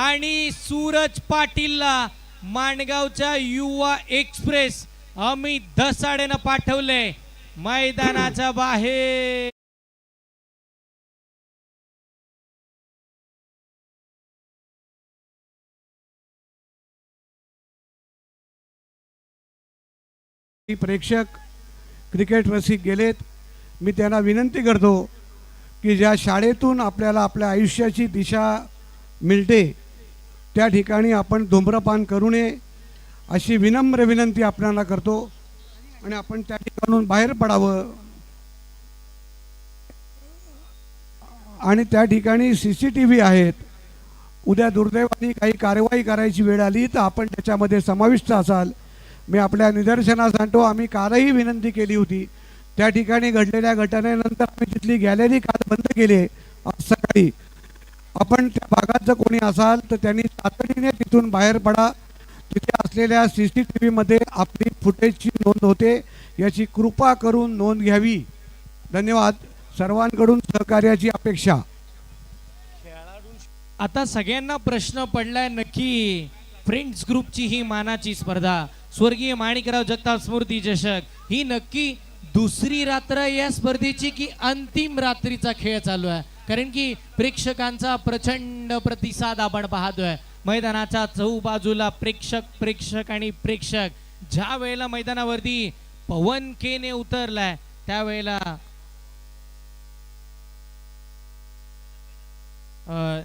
आणि सूरज पाटीलला माणगावच्या युवा एक्सप्रेस अमित दसाडेनं पाठवले मैदानाच्या बाहेर. प्रेक्षक क्रिकेट रसिक गेलेत. मी त्यांना विनंती करतो की ज्या शाळेतून आपल्याला आपल्या आयुष्याची दिशा मिळते त्या ठिकाणी आपण धूम्रपान करू नये अशी विनम्र विनंती आपल्याला करतो आणि आपण त्या ठिकाणून बाहेर पडावं. आणि त्या ठिकाणी CCTV आहेत. उद्या दुर्दैवाने काही कारवाई करायची वेळ आली तर आपण त्याच्यामध्ये समाविष्ट असाल. मी आपल्या निदर्शनास आणतो, आम्ही कालही विनंती केली होती. त्या ठिकाणी घडलेल्या घटनेनंतर आम्ही तिथली गॅलरी काल बंद केली. आज सकाळी आपण त्या भागात जर कोणी असाल तर त्यांनी तातडीने तिथून बाहेर पडा. तिथे असलेल्या CCTV मध्ये आपली फुटेजची नोंद होते, याची कृपा करून नोंद घ्यावी. धन्यवाद. सर्वांकडून सहकार्याची अपेक्षा. आता सगळ्यांना प्रश्न पडलाय, नक्की फ्रेंड्स ग्रुपची ही मानाची स्पर्धा स्वर्गीय माणिकराव जगताप स्मृती चषक ही नक्की दुसरी रात्र या स्पर्धेची की अंतिम रात्रीचा खेळ चालू आहे? कारण की प्रेक्षकांचा प्रचंड प्रतिसाद आपण पाहतोय. मैदानाच्या चहूबाजूला प्रेक्षक आणि प्रेक्षक. ज्या वेळेला मैदानावरती पवन केने उतरलाय त्यावेळेला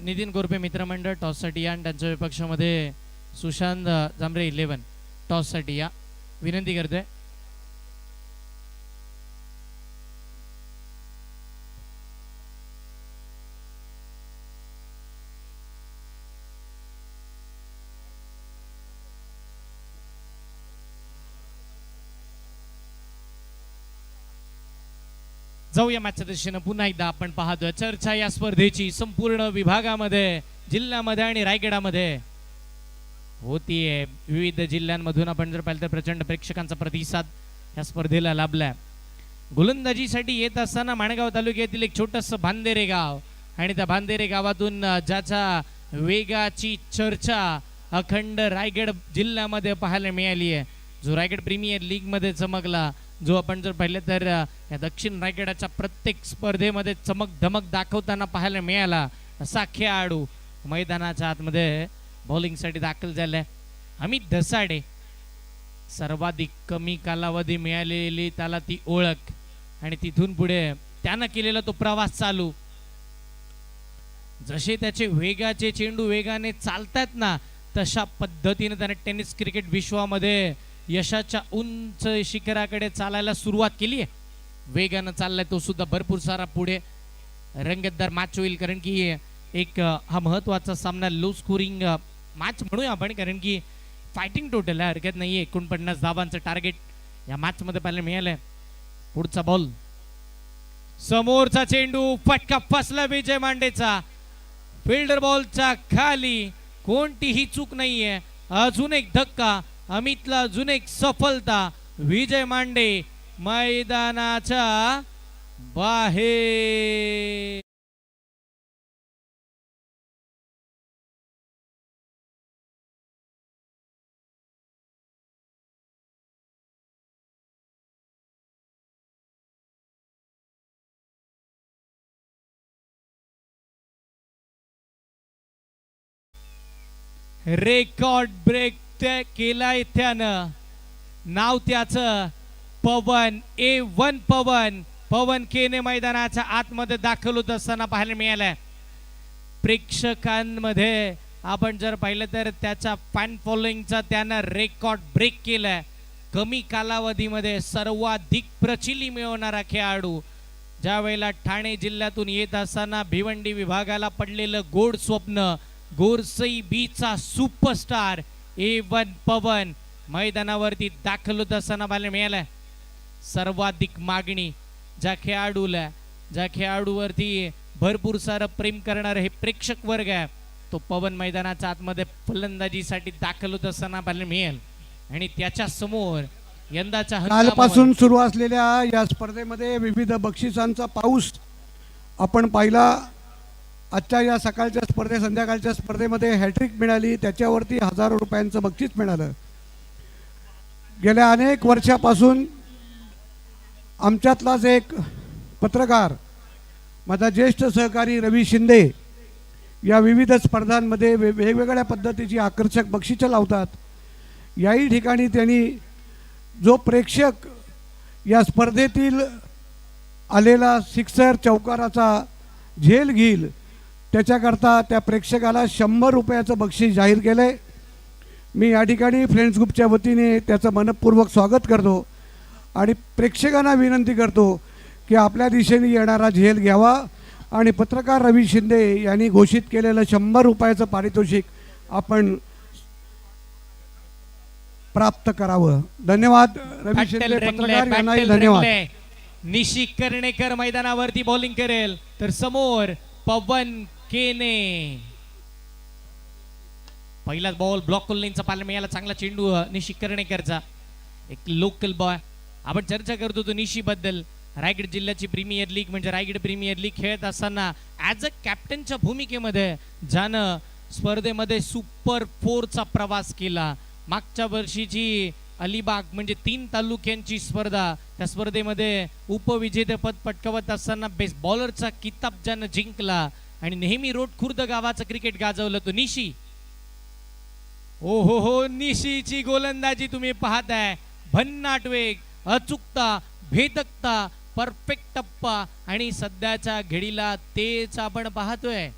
नितीन गोरपे मित्रमंडळ टॉससाठी या आणि त्यांच्या विपक्षामध्ये सुशांत जांभरे 11 टॉससाठी या. विनंती करतोय. जाऊया मॅचच्या दिशेनं. पुन्हा एकदा आपण पाहतोय चर्चा या स्पर्धेची संपूर्ण विभागामध्ये, जिल्ह्यामध्ये आणि रायगडामध्ये होतीये. विविध जिल्ह्यांमधून आपण जर पाहिलं तर प्रचंड प्रेक्षकांचा प्रतिसाद या स्पर्धेला लाभलाय. गोलंदाजीसाठी येत असताना माणगाव तालुक्यातील एक छोटस भांदेरे गाव आणि त्या भांदेरे गावातून ज्याच्या वेगाची चर्चा अखंड रायगड जिल्ह्यामध्ये पाहायला मिळाली आहे, जो रायगड प्रीमियर लीग मध्ये चमकला, जो आपण जर पाहिलं तर या दक्षिण रायगडाच्या प्रत्येक स्पर्धेमध्ये चमक धमक दाखवताना पाहायला मिळाला. असा खेळाडू मैदानाच्या आतमध्ये बॉलिंगसाठी दाखल झालाय. अमित धसाडे, सर्वाधिक कमी कालावधी मिळालेली त्याला ती ओळख आणि तिथून पुढे त्यानं केलेला तो प्रवास चालू. जसे त्याचे वेगाचे चेंडू वेगाने चालतात ना, तशा पद्धतीने त्याने टेनिस क्रिकेट विश्वामध्ये यशाच्या उंच शिखराकडे चालायला सुरुवात केली आहे. वेगानं चाललाय तो सुद्धा भरपूर सारा पुढे. रंगतदार मॅच होईल, कारण की एक हा महत्वाचा सामना लो स्कोरिंग मॅच म्हणूया आपण, कारण की फायटिंग टोटल आहे, हरकत नाहीये. 49 धावांचं टार्गेट या मॅच मध्ये पाहायला मिळालंय. पुढचा बॉल, समोरचा चेंडू फटका फसला विजय मांडेचा. फिल्डर बॉलच्या खाली, कोणतीही चूक नाहीये. अजून एक धक्का, अमितला अजून एक सफलता. विजय मांडे मैदानाच्या बाहेर. रेकॉर्ड ब्रेक केलाय त्यानं. नाव त्याचं पवन A1 पवन केने मैदानाच्या आतमध्ये दाखल होत असताना पाहायला मिळालंय. प्रेक्षकांमध्ये आपण जर पाहिलं तर त्याच्या फॅन फॉलोइंगचा त्यानं रेकॉर्ड ब्रेक केलाय. कमी कालावधीमध्ये सर्वाधिक प्रचिती मिळवणारा खेळाडू. ज्या वेळेला ठाणे जिल्ह्यातून येत असताना भिवंडी विभागाला पडलेलं गोड स्वप्न, गोरसई बीचा सुपरस्टार A1 पवन मैदानावरती दाखल होत असताना पाहायला मिळालाय. सर्वाधिक मागणी ज्या खेळाडूवरती भरपूर सारं प्रेम करणार हे प्रेक्षक वर्ग आहे, तो पवन मैदानाच्या आतमध्ये फलंदाजीसाठी दाखल होत असताना पाहायला मिळेल. आणि त्याच्या समोर यंदाच्या कालपासून सुरू असलेल्या या स्पर्धेमध्ये विविध बक्षिसांचा पाऊस आपण पाहिला. आजच्या या सकाळच्या संध्याकाळच्या स्पर्धेमध्ये हॅट्रिक मिळाली, त्याच्यावरती हजारो रुपयांचं बक्षीस मिळालं. गेल्या अनेक वर्षापासून आमच्यातलाच एक पत्रकार, माझा ज्येष्ठ सहकारी रवी शिंदे, या विविध स्पर्धांमध्ये वेगवेगळ्या पद्धतीची आकर्षक बक्षिसं लावतात. याही ठिकाणी त्यांनी जो प्रेक्षक या स्पर्धेतील आलेला सिक्सर चौकाराचा झेल घेईल त्याच्याकरता त्या प्रेक्षकाला 100 रुपयाचं बक्षीस जाहीर केलंय. मी या ठिकाणी फ्रेंड्स ग्रुपच्या वतीने त्याचं मनपूर्वक स्वागत करतो आणि प्रेक्षकांना विनंती करतो की आपल्या दिशेने येणारा झेल घ्यावा आणि पत्रकार रवी शिंदे यांनी घोषित केलेलं 100 रुपयाचं पारितोषिक आपण प्राप्त करावं. धन्यवाद रवी शिंदे पत्रकार यांनाही धन्यवाद. निशी कर्णेकर मैदानावरती बॉलिंग करेल, तर समोर पवन केने. पहिला बॉल ब्लॉक कोल्हींचा पाहायला मिळाला. चांगला चेंडू निशी कर्णेकरचा, एक लोकल बॉय. आपण चर्चा करतो तो निशी बद्दल. रायगड जिल्ह्याची प्रीमियर लीग म्हणजे रायगड प्रीमियर लीग खेळत असताना ॲज अ कॅप्टनच्या भूमिकेमध्ये ज्यानं स्पर्धेमध्ये सुपर 4चा प्रवास केला. मागच्या वर्षीची अलिबाग म्हणजे 3 तालुक्यांची स्पर्धा, त्या स्पर्धेमध्ये उपविजेतेपद पटकावत असताना बेस्ट बॉलरचा किताब ज्यानं जिंकला आणि नेहमी रोड खुर्द गावाचं क्रिकेट गाजवलं तो निशी. ओ हो, निशीची गोलंदाजी तुम्ही पाहताय. भन्नाट वेग, अचूकता, भेदकता, परफेक्ट टप्पा आणि सध्याच्या घडीला तेच आपण पाहतोय.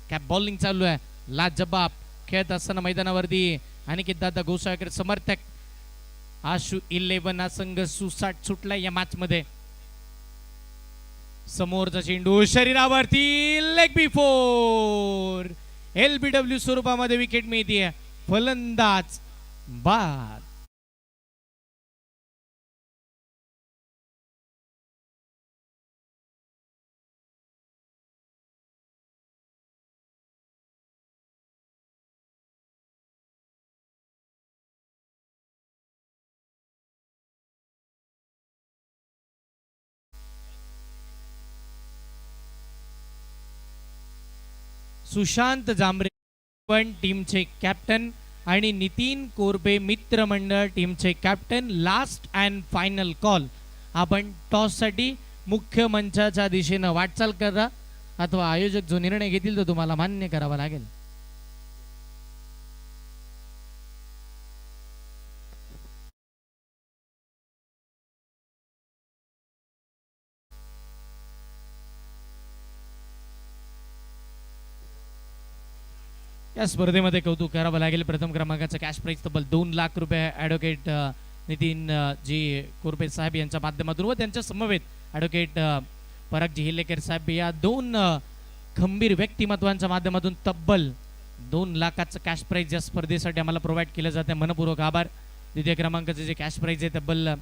कॅप बॉलिंग चालू आहे. लाजबाब खेळत असताना मैदानावरती अनिकेत दादा गोसाळकर समर्थक. आशू 11 हा संघ सुसाट सुटला या मॅच मध्ये. समोरचा चेंडू शरीरावरती, लेग बिफोर. LBW स्वरूपामध्ये विकेट मिळते. फलंदाज बाद. सुशांत जांभरे पण टीमचे कॅप्टन आणि नितीन कोरबे मित्रमंडळ टीमचे captain. Last and final call. आपण टॉस साठी मुख्य मंचाच्या दिशेनं वाटचाल करा अथवा आयोजक जो निर्णय घेतील तो तुम्हाला मान्य करावा लागेल. या स्पर्धेमध्ये कौतुक करावं लागेल. प्रथम क्रमांकाचं कॅश प्राइज तब्बल 2 लाख रुपये ॲडव्होकेट नितीन जी कोरपे साहेब यांच्या माध्यमातून व त्यांच्या समवेत ॲडव्होकेट परागजी हिल्लेकर साहेब या 2 खंबीर व्यक्तिमत्वांच्या माध्यमातून तब्बल 2 लाखाचं कॅश प्राइज या स्पर्धेसाठी आम्हाला प्रोव्हाइड केलं जातं. मनपूर्वक आभार. द्वितीय क्रमांकाचं जे कॅश प्राइज आहे तब्बल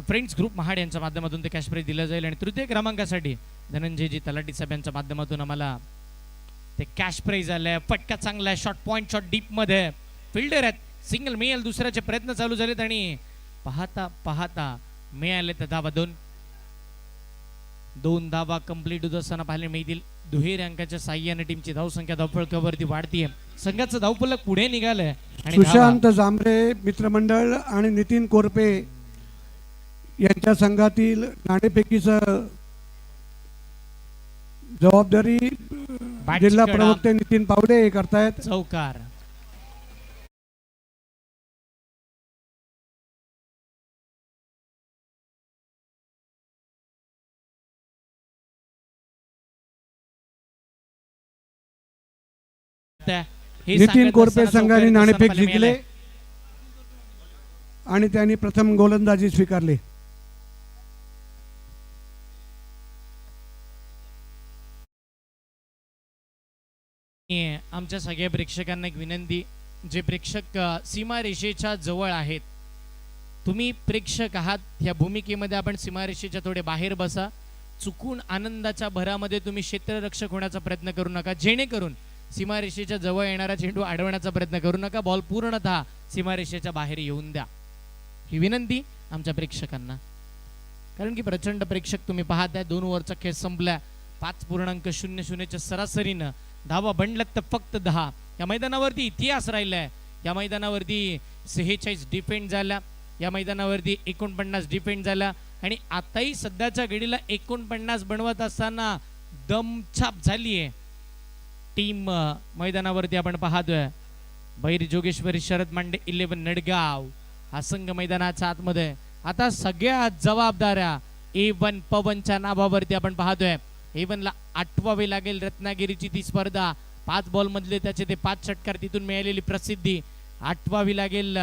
फ्रेंड्स ग्रुप महाड यांच्या माध्यमातून ते कॅश प्राइज दिलं जाईल. आणि तृतीय क्रमांकासाठी धनंजयजी तलाठी साहेब यांच्या माध्यमातून आम्हाला ते कॅश प्राइज आलंय. फटका चांगला आहे. शॉर्ट पॉइंट शॉट डीप मध्ये फिल्डर आहेत. सिंगल मिळेल. दुसऱ्याचे प्रयत्न चालू झालेत आणि पाहता पाहता मिळाले तर धावा 2 धावा कंप्लीट होत असताना पाहायला मिळतील. दुहेरी अंकाच्या साह्याने टीमची धावसंख्या धावफलकावरती वाढतीये. संघाचं धावफलक पुढे निघालंय आणि सुशांत जांभरे मित्रमंडळ आणि नितीन कोरपे यांच्या संघातील नाणेफेकीचं जबाबदारी जिल्हा प्रवक्ते नितीन पावडे हे करतायत. चौकार नितीन कोरपे संघाने नाणेफेक जिंकले आणि त्यांनी प्रथम गोलंदाजी स्वीकारली. आमच्या सगळ्या प्रेक्षकांना एक विनंती, जे प्रेक्षक सीमारेषेच्या जवळ आहेत, तुम्ही प्रेक्षक आहात, ह्या भूमिकेमध्ये आपण सीमारेषेच्या थोडे बाहेर बसा. चुकून आनंदाच्या भरामध्ये तुम्ही क्षेत्ररक्षक होण्याचा प्रयत्न करू नका, जेणेकरून सीमारेषेच्या जवळ येणारा चेंडू अडवण्याचा प्रयत्न करू नका. बॉल पूर्णतः सीमारेषेच्या बाहेर येऊन द्या, ही विनंती आमच्या प्रेक्षकांना. कारण की प्रचंड प्रेक्षक तुम्ही पाहताय. 2 ओव्हरचा खेळ संपला. 5.00च्या सरासरीनं धावा बनल्यात तर फक्त 10. या मैदानावरती इतिहास राहिलाय. या मैदानावरती 46 डिफेंड झाला. या मैदानावरती 49 डिफेंड झाला. आणि आताही सध्याच्या घडीला 49 बनवत असताना दमछाप झालीये टीम मैदानावरती. आपण पाहतोय भैर जोगेश्वरी शरद मांडे 11 नडगाव हा संघ मैदानाच्या आतमध्ये. आता सगळ्यात जबाबदाऱ्या A1 पवनच्या नावावरती आपण पाहतोय. A1ला आठवावे लागेल रत्नागिरीची ती स्पर्धा. 5 बॉल मधले त्याचे ते 5 षटकार, तिथून मिळालेली प्रसिद्धी आठवावी लागेल.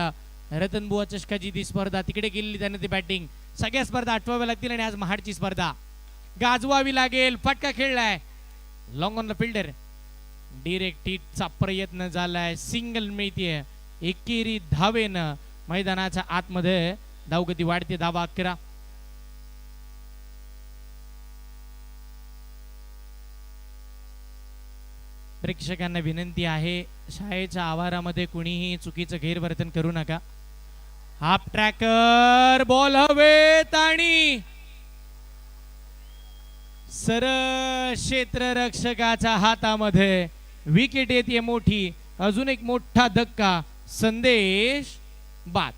रतनबुवा चषकाची ती स्पर्धा, तिकडे गेलेली त्याने ती बॅटिंग. सगळ्या स्पर्धा आठवाव्या लागतील आणि आज महाडची स्पर्धा गाजवावी लागेल. फटका खेळलाय long on the fielder. Direct हिटचा प्रयत्न झालाय. सिंगल मिळतीये. एकेरी धावेनं मैदानाच्या आतमध्ये धावगती वाढते. धावा 11. प्रेक्षकांना विनंती आहे, शाळेच्या आवारामध्ये कुणीही चुकीचं गैरवर्तन करू नका. हाफ ट्रॅकर बॉल हवेत आणि सरळ क्षेत्ररक्षकाच्या हातामध्ये विकेट येते मोठी. अजून एक मोठा धक्का. संदेश बाद.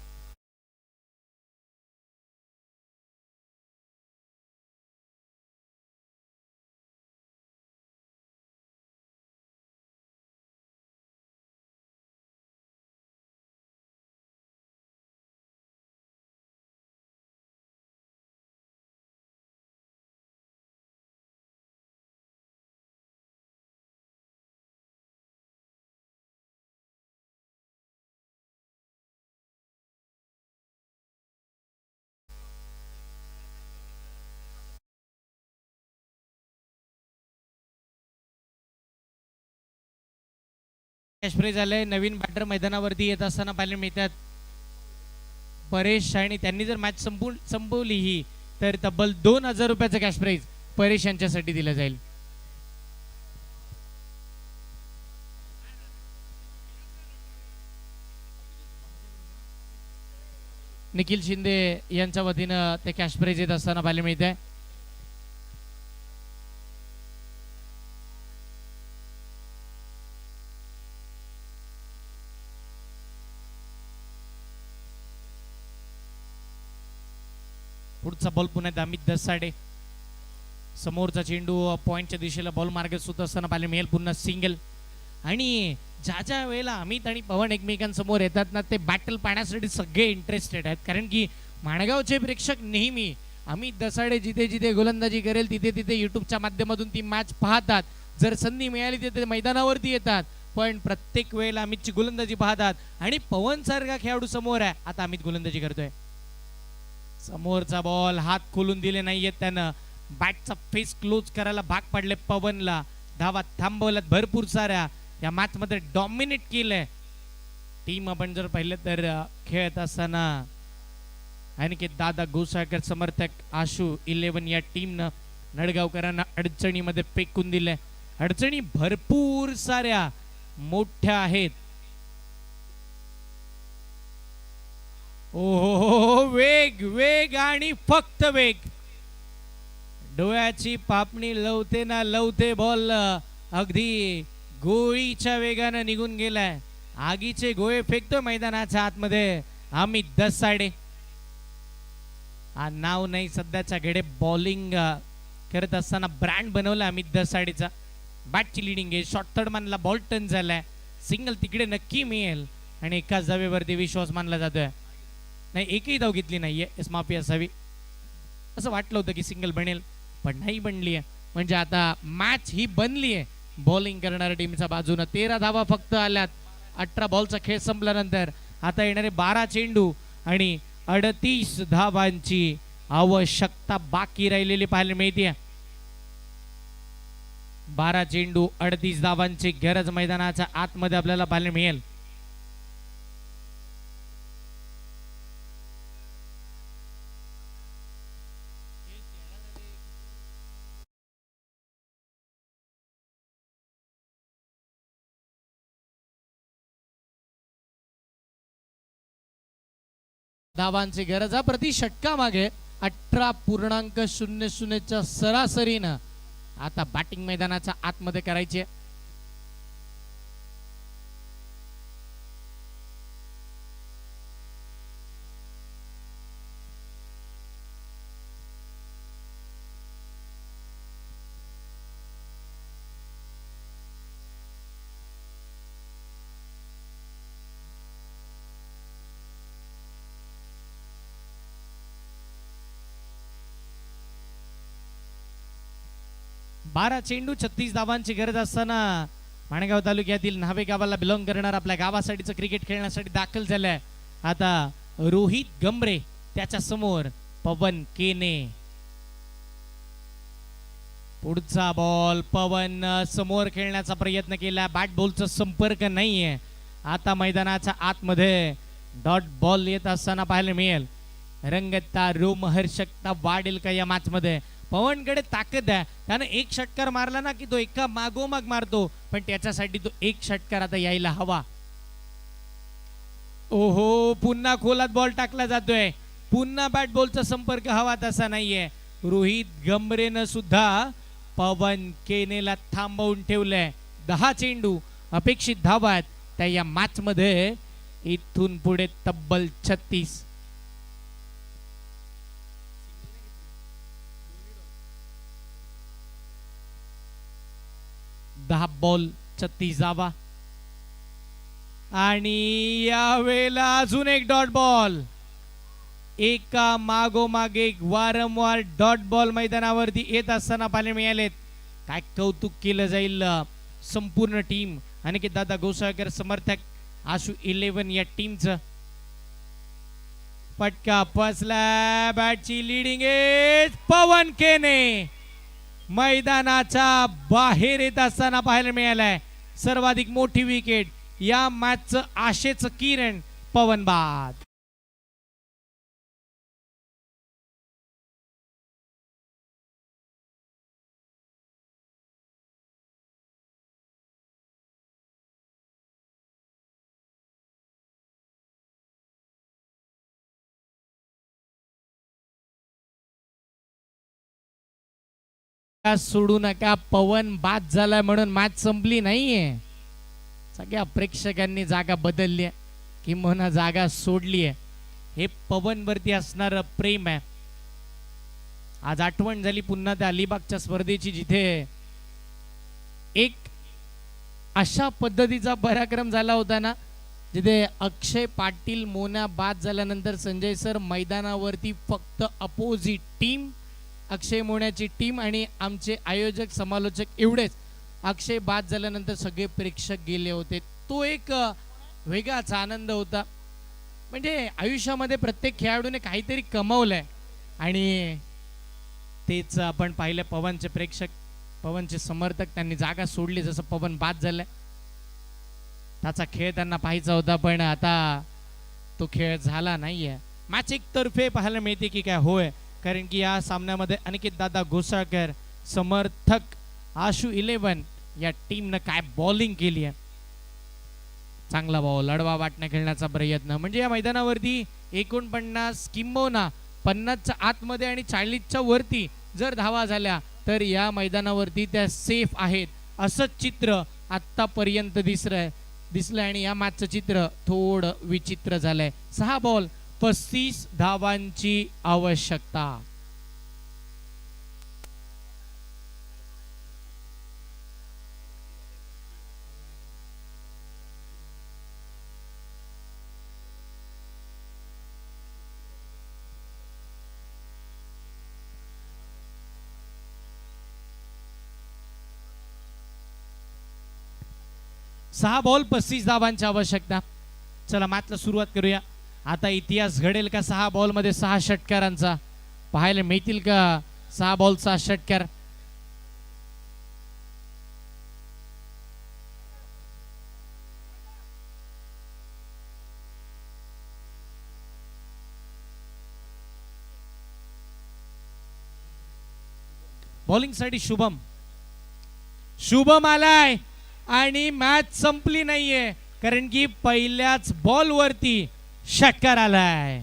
कॅशप्रे झालंय. नवीन बॅटर मैदानावरती येत असताना पाहायला मिळतात परेश, आणि त्यांनी जर मॅच संपवली ही तर तब्बल 2000 रुपयाचं कॅश प्राइज परेश यांच्यासाठी दिलं जाईल. निखिल शिंदे यांच्या वतीनं ते कॅश प्राइज येत असताना पाहायला मिळत आहे. पुढचा बॉल पुन्हा अमित दसाडे. समोरचा चेंडू पॉइंटच्या दिशेला बॉल मार्ग सुद्धा असताना पाहायला मिळेल. पुन्हा सिंगल. आणि ज्या वेळेला अमित आणि पवन एकमेकांसमोर येतात ना, ते बॅटल पाहण्यासाठी सगळे इंटरेस्टेड आहेत. कारण की माणगावचे प्रेक्षक नेहमी अमित दसाडे जिथे जिथे गोलंदाजी करेल तिथे तिथे युट्यूबच्या माध्यमातून ती मॅच पाहतात. जर संधी मिळाली तिथे मैदानावरती येतात. पण प्रत्येक वेळेला अमितची गोलंदाजी पाहतात. आणि पवन सारखा खेळाडू समोर आहे. आता अमित गोलंदाजी करतोय. समोरचा बॉल हात खोलून दिले नाहीयेत त्यानं. बॅटचा फेस क्लोज करायला भाग पडले पवनला. धावा थांबवल्यात भरपूर साऱ्या. या मॅच मध्ये डॉमिनेट केलंय टीम. आपण जर पाहिलं तर खेळत असताना आणखी दादा गोसाळकर समर्थक आशू 11 या टीमनं नडगावकरांना अडचणीमध्ये फेकून दिले. अडचणी भरपूर साऱ्या मोठ्या आहेत. ओहो, वेग वेग आणि फक्त वेग. डोळ्याची पापणी लवते ना लवते बॉल अगदी गोळीच्या वेगानं निघून गेलाय. आगीचे गोळे फेकतो मैदानाच्या आतमध्ये अमित दसाडे. हा नाव नाही, सध्याच्या घडे बॉलिंग करत असताना ब्रँड बनवला अमित दसाडेचा. बॅटची लिडिंग आहे. शॉर्ट थर्ड मानला, बॉल टर्न झालाय. सिंगल तिकडे नक्की मिळेल आणि एकाच धावेवरती विश्वास मानला जातोय. नाही, एकही धाव घेतली नाहीये, माफी असावी. असं वाटलं होतं की सिंगल बनेल पण नाही बनली आहे. म्हणजे आता मॅच ही बनली आहे बॉलिंग करणाऱ्या टीमच्या बाजूनं. 13 धावा फक्त आल्यात 18 बॉलचा खेळ संपल्यानंतर. आता येणारे 12 चेंडू आणि 38 धावांची आवश्यकता बाकी राहिलेली पाहायला मिळते. 12 चेंडू 38 धावांची गरज मैदानाच्या आतमध्ये आपल्याला पाहायला मिळेल. धावांची गरज आहे. प्रति षटका मागे 18.00 सरासरीनं आता बॅटिंग मैदानाच्या आतमध्ये करायची. बारा चेंडू 36 धावांची गरज असताना माणगाव तालुक्यातील न्हावे गावाला बिलॉंग करणार आपल्या गावासाठीचं क्रिकेट खेळण्यासाठी दाखल झालाय. आता रोहित गमरे, त्याच्या समोर पवन केने. पुढचा बॉल पवन समोर खेळण्याचा प्रयत्न केला. बॅट बॉलचा संपर्क नाहीये. आता मैदानाच्या आतमध्ये डॉट बॉल येत असताना पाहायला मिळेल. रंगतता रोमहर्षकता वाढेल का या मॅच मध्ये? पवनकडे ताकद आहे. त्यानं एक षटकार मारला ना की तो एका मागोमाग मारतो. पण त्याच्यासाठी तो एक षटकार आता यायला हवा. ओहो, पुन्हा खोलात बॉल टाकला जातोय. पुन्हा बॅट बॉलचा संपर्क हवा तसा नाहीये. रोहित गमरेनं सुद्धा पवन केनेला थांबवून ठेवलंय. 10 चेंडू अपेक्षित धावा आहेत त्या या मॅच मध्ये. इथून पुढे तब्बल 36. दहा बॉल 36 धावा. आणि यावेळेला अजून एक डॉट बॉल. एका मागोमाग एक वारंवार डॉट बॉल मैदानावरती येत असताना पाहायला मिळालेत. काय कौतुक केलं जाईल संपूर्ण टीम आणि की दादा गोसाळकर समर्थक आशू 11 या टीमचं. फटका फसला. बॅटची लिडिंग एज पवन केने मैदानाच्या बाहेर येत असताना पाहायला मिळालाय. सर्वाधिक मोठी विकेट या मॅचचं आशेचं किरण पवन बाद. सोडू नका. पवन बाद झालाय म्हणून मॅच संपली नाहीये. सगळ्या प्रेक्षकांनी जागा बदलली आहे किंवा जागा सोडली आहे. हे पवन वरती असणार प्रेम आहे. आज आठवण झाली पुन्हा त्या अलिबागच्या स्पर्धेची, जिथे एक अशा पद्धतीचा पराक्रम झाला होता ना, जिथे अक्षय पाटील मोना बाद झाल्यानंतर संजय सर मैदानावरती फक्त अपोजिट टीम, अक्षय मोन्याची टीम आणि आमचे आयोजक समालोचक एवढेच. अक्षय बाद झाल्यानंतर सगळे प्रेक्षक गेले होते. तो एक वेगळाच आनंद होता. म्हणजे आयुष्यामध्ये प्रत्येक खेळाडूने काहीतरी कमवलंय आणि तेच आपण पाहिलं. पवनचे प्रेक्षक, पवनचे समर्थक त्यांनी जागा सोडली जसं पवन बाद झालाय. त्याचा खेळ त्यांना पाहायचा होता, पण आता तो खेळ झाला नाहीये. मॅच एकतर्फे पाहायला मिळते की काय? होय, कारण की या सामन्यामध्ये अनिकेत दादा घोसाळकर समर्थक आशू 11 या टीमनं काय बॉलिंग केली आहे. चांगला बॉल, लढवा वाटण्या खेळण्याचा प्रयत्न. म्हणजे या मैदानावरती 49 किंबहुना 50च्या आतमध्ये आणि 40च्या वरती जर धावा झाल्या तर या मैदानावरती त्या सेफ आहेत, असंच चित्र आत्तापर्यंत दिसलंय आणि या मॅचचं चित्र थोडं विचित्र झालंय. 6 बॉल 35 धावांची आवश्यकता. सहा बॉल 35 धावांची आवश्यकता. चला मॅचला सुरुवात करूया. आता इतिहास घडेल का 6 बॉल मध्ये 6 षटकारांचा? पाहायला मिळतील का 6 बॉल 6 षटकार? बॉलिंग साठी शुभम आलाय आणि मॅच संपली नाहीये, कारण की पहिल्याच बॉल वरती षटकार आलाय.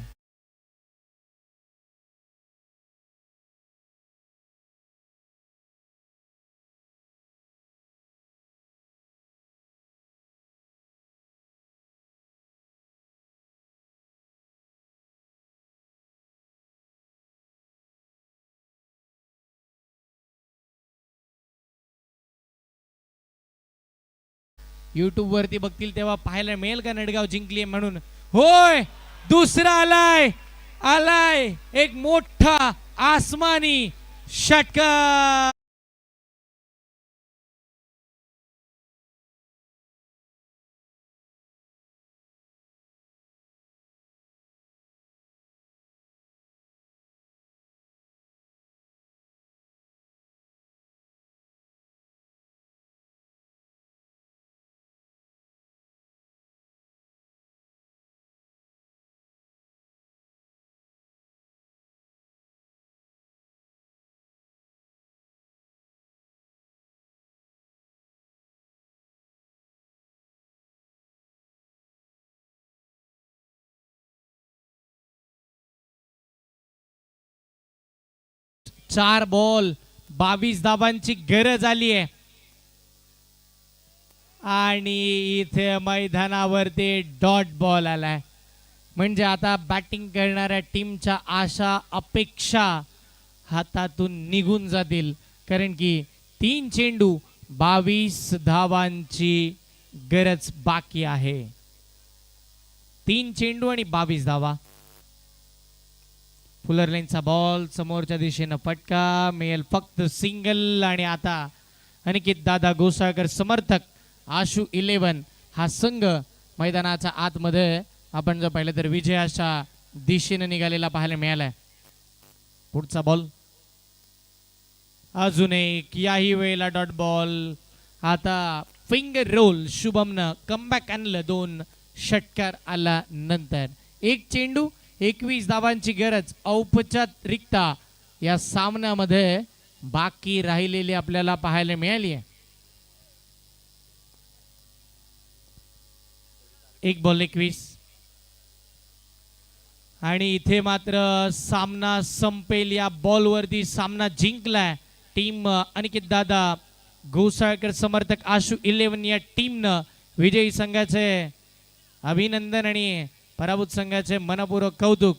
YouTube वरती बघतील तेव्हा पाहायला मिळेल का नडगाव जिंकली म्हणून? होय, दुसरा आलाय एक मोठा आसमानी षटकार. चार बॉल 22 धावांची गरज आली आहे आणि इथे मैदानावरती डॉट बॉल आलाय. म्हणजे आता बॅटिंग करणाऱ्या टीमच्या आशा अपेक्षा हातातून निघून जातील, कारण की 3 चेंडू 22 धावांची गरज बाकी आहे. 3 चेंडू आणि 22 धावा. फुलर लाईनचा बॉल, समोरच्या दिशेनं फटका मिळेल, फक्त सिंगल. आणि आता अनिकेत दादा घोसाळकर समर्थक आशू 11 हा संघ मैदानाच्या आतमध्ये आपण जर पाहिलं तर विजयाच्या दिशेने निघालेला पाहायला मिळालाय. पुढचा बॉल अजून एक, याही वेळेला डॉट बॉल. आता फिंगर रोल शुभमनं कमबॅक आणलं 2 षटकार आला नंतर. 1 चेंडू 21 धावांची गरज औपचारिकता या सामन्यामध्ये बाकी राहिलेली आपल्याला पाहायला मिळाली आहे. 1 बॉल 21 आणि इथे मात्र सामना संपेल. या बॉलवरती सामना जिंकलाय टीम अनिकेत दादा घोसाळकर समर्थक आशू 11 या टीमनं. विजयी संघाचे अभिनंदन आणि पराभूत संघाचे मनपूर्वक कौतुक.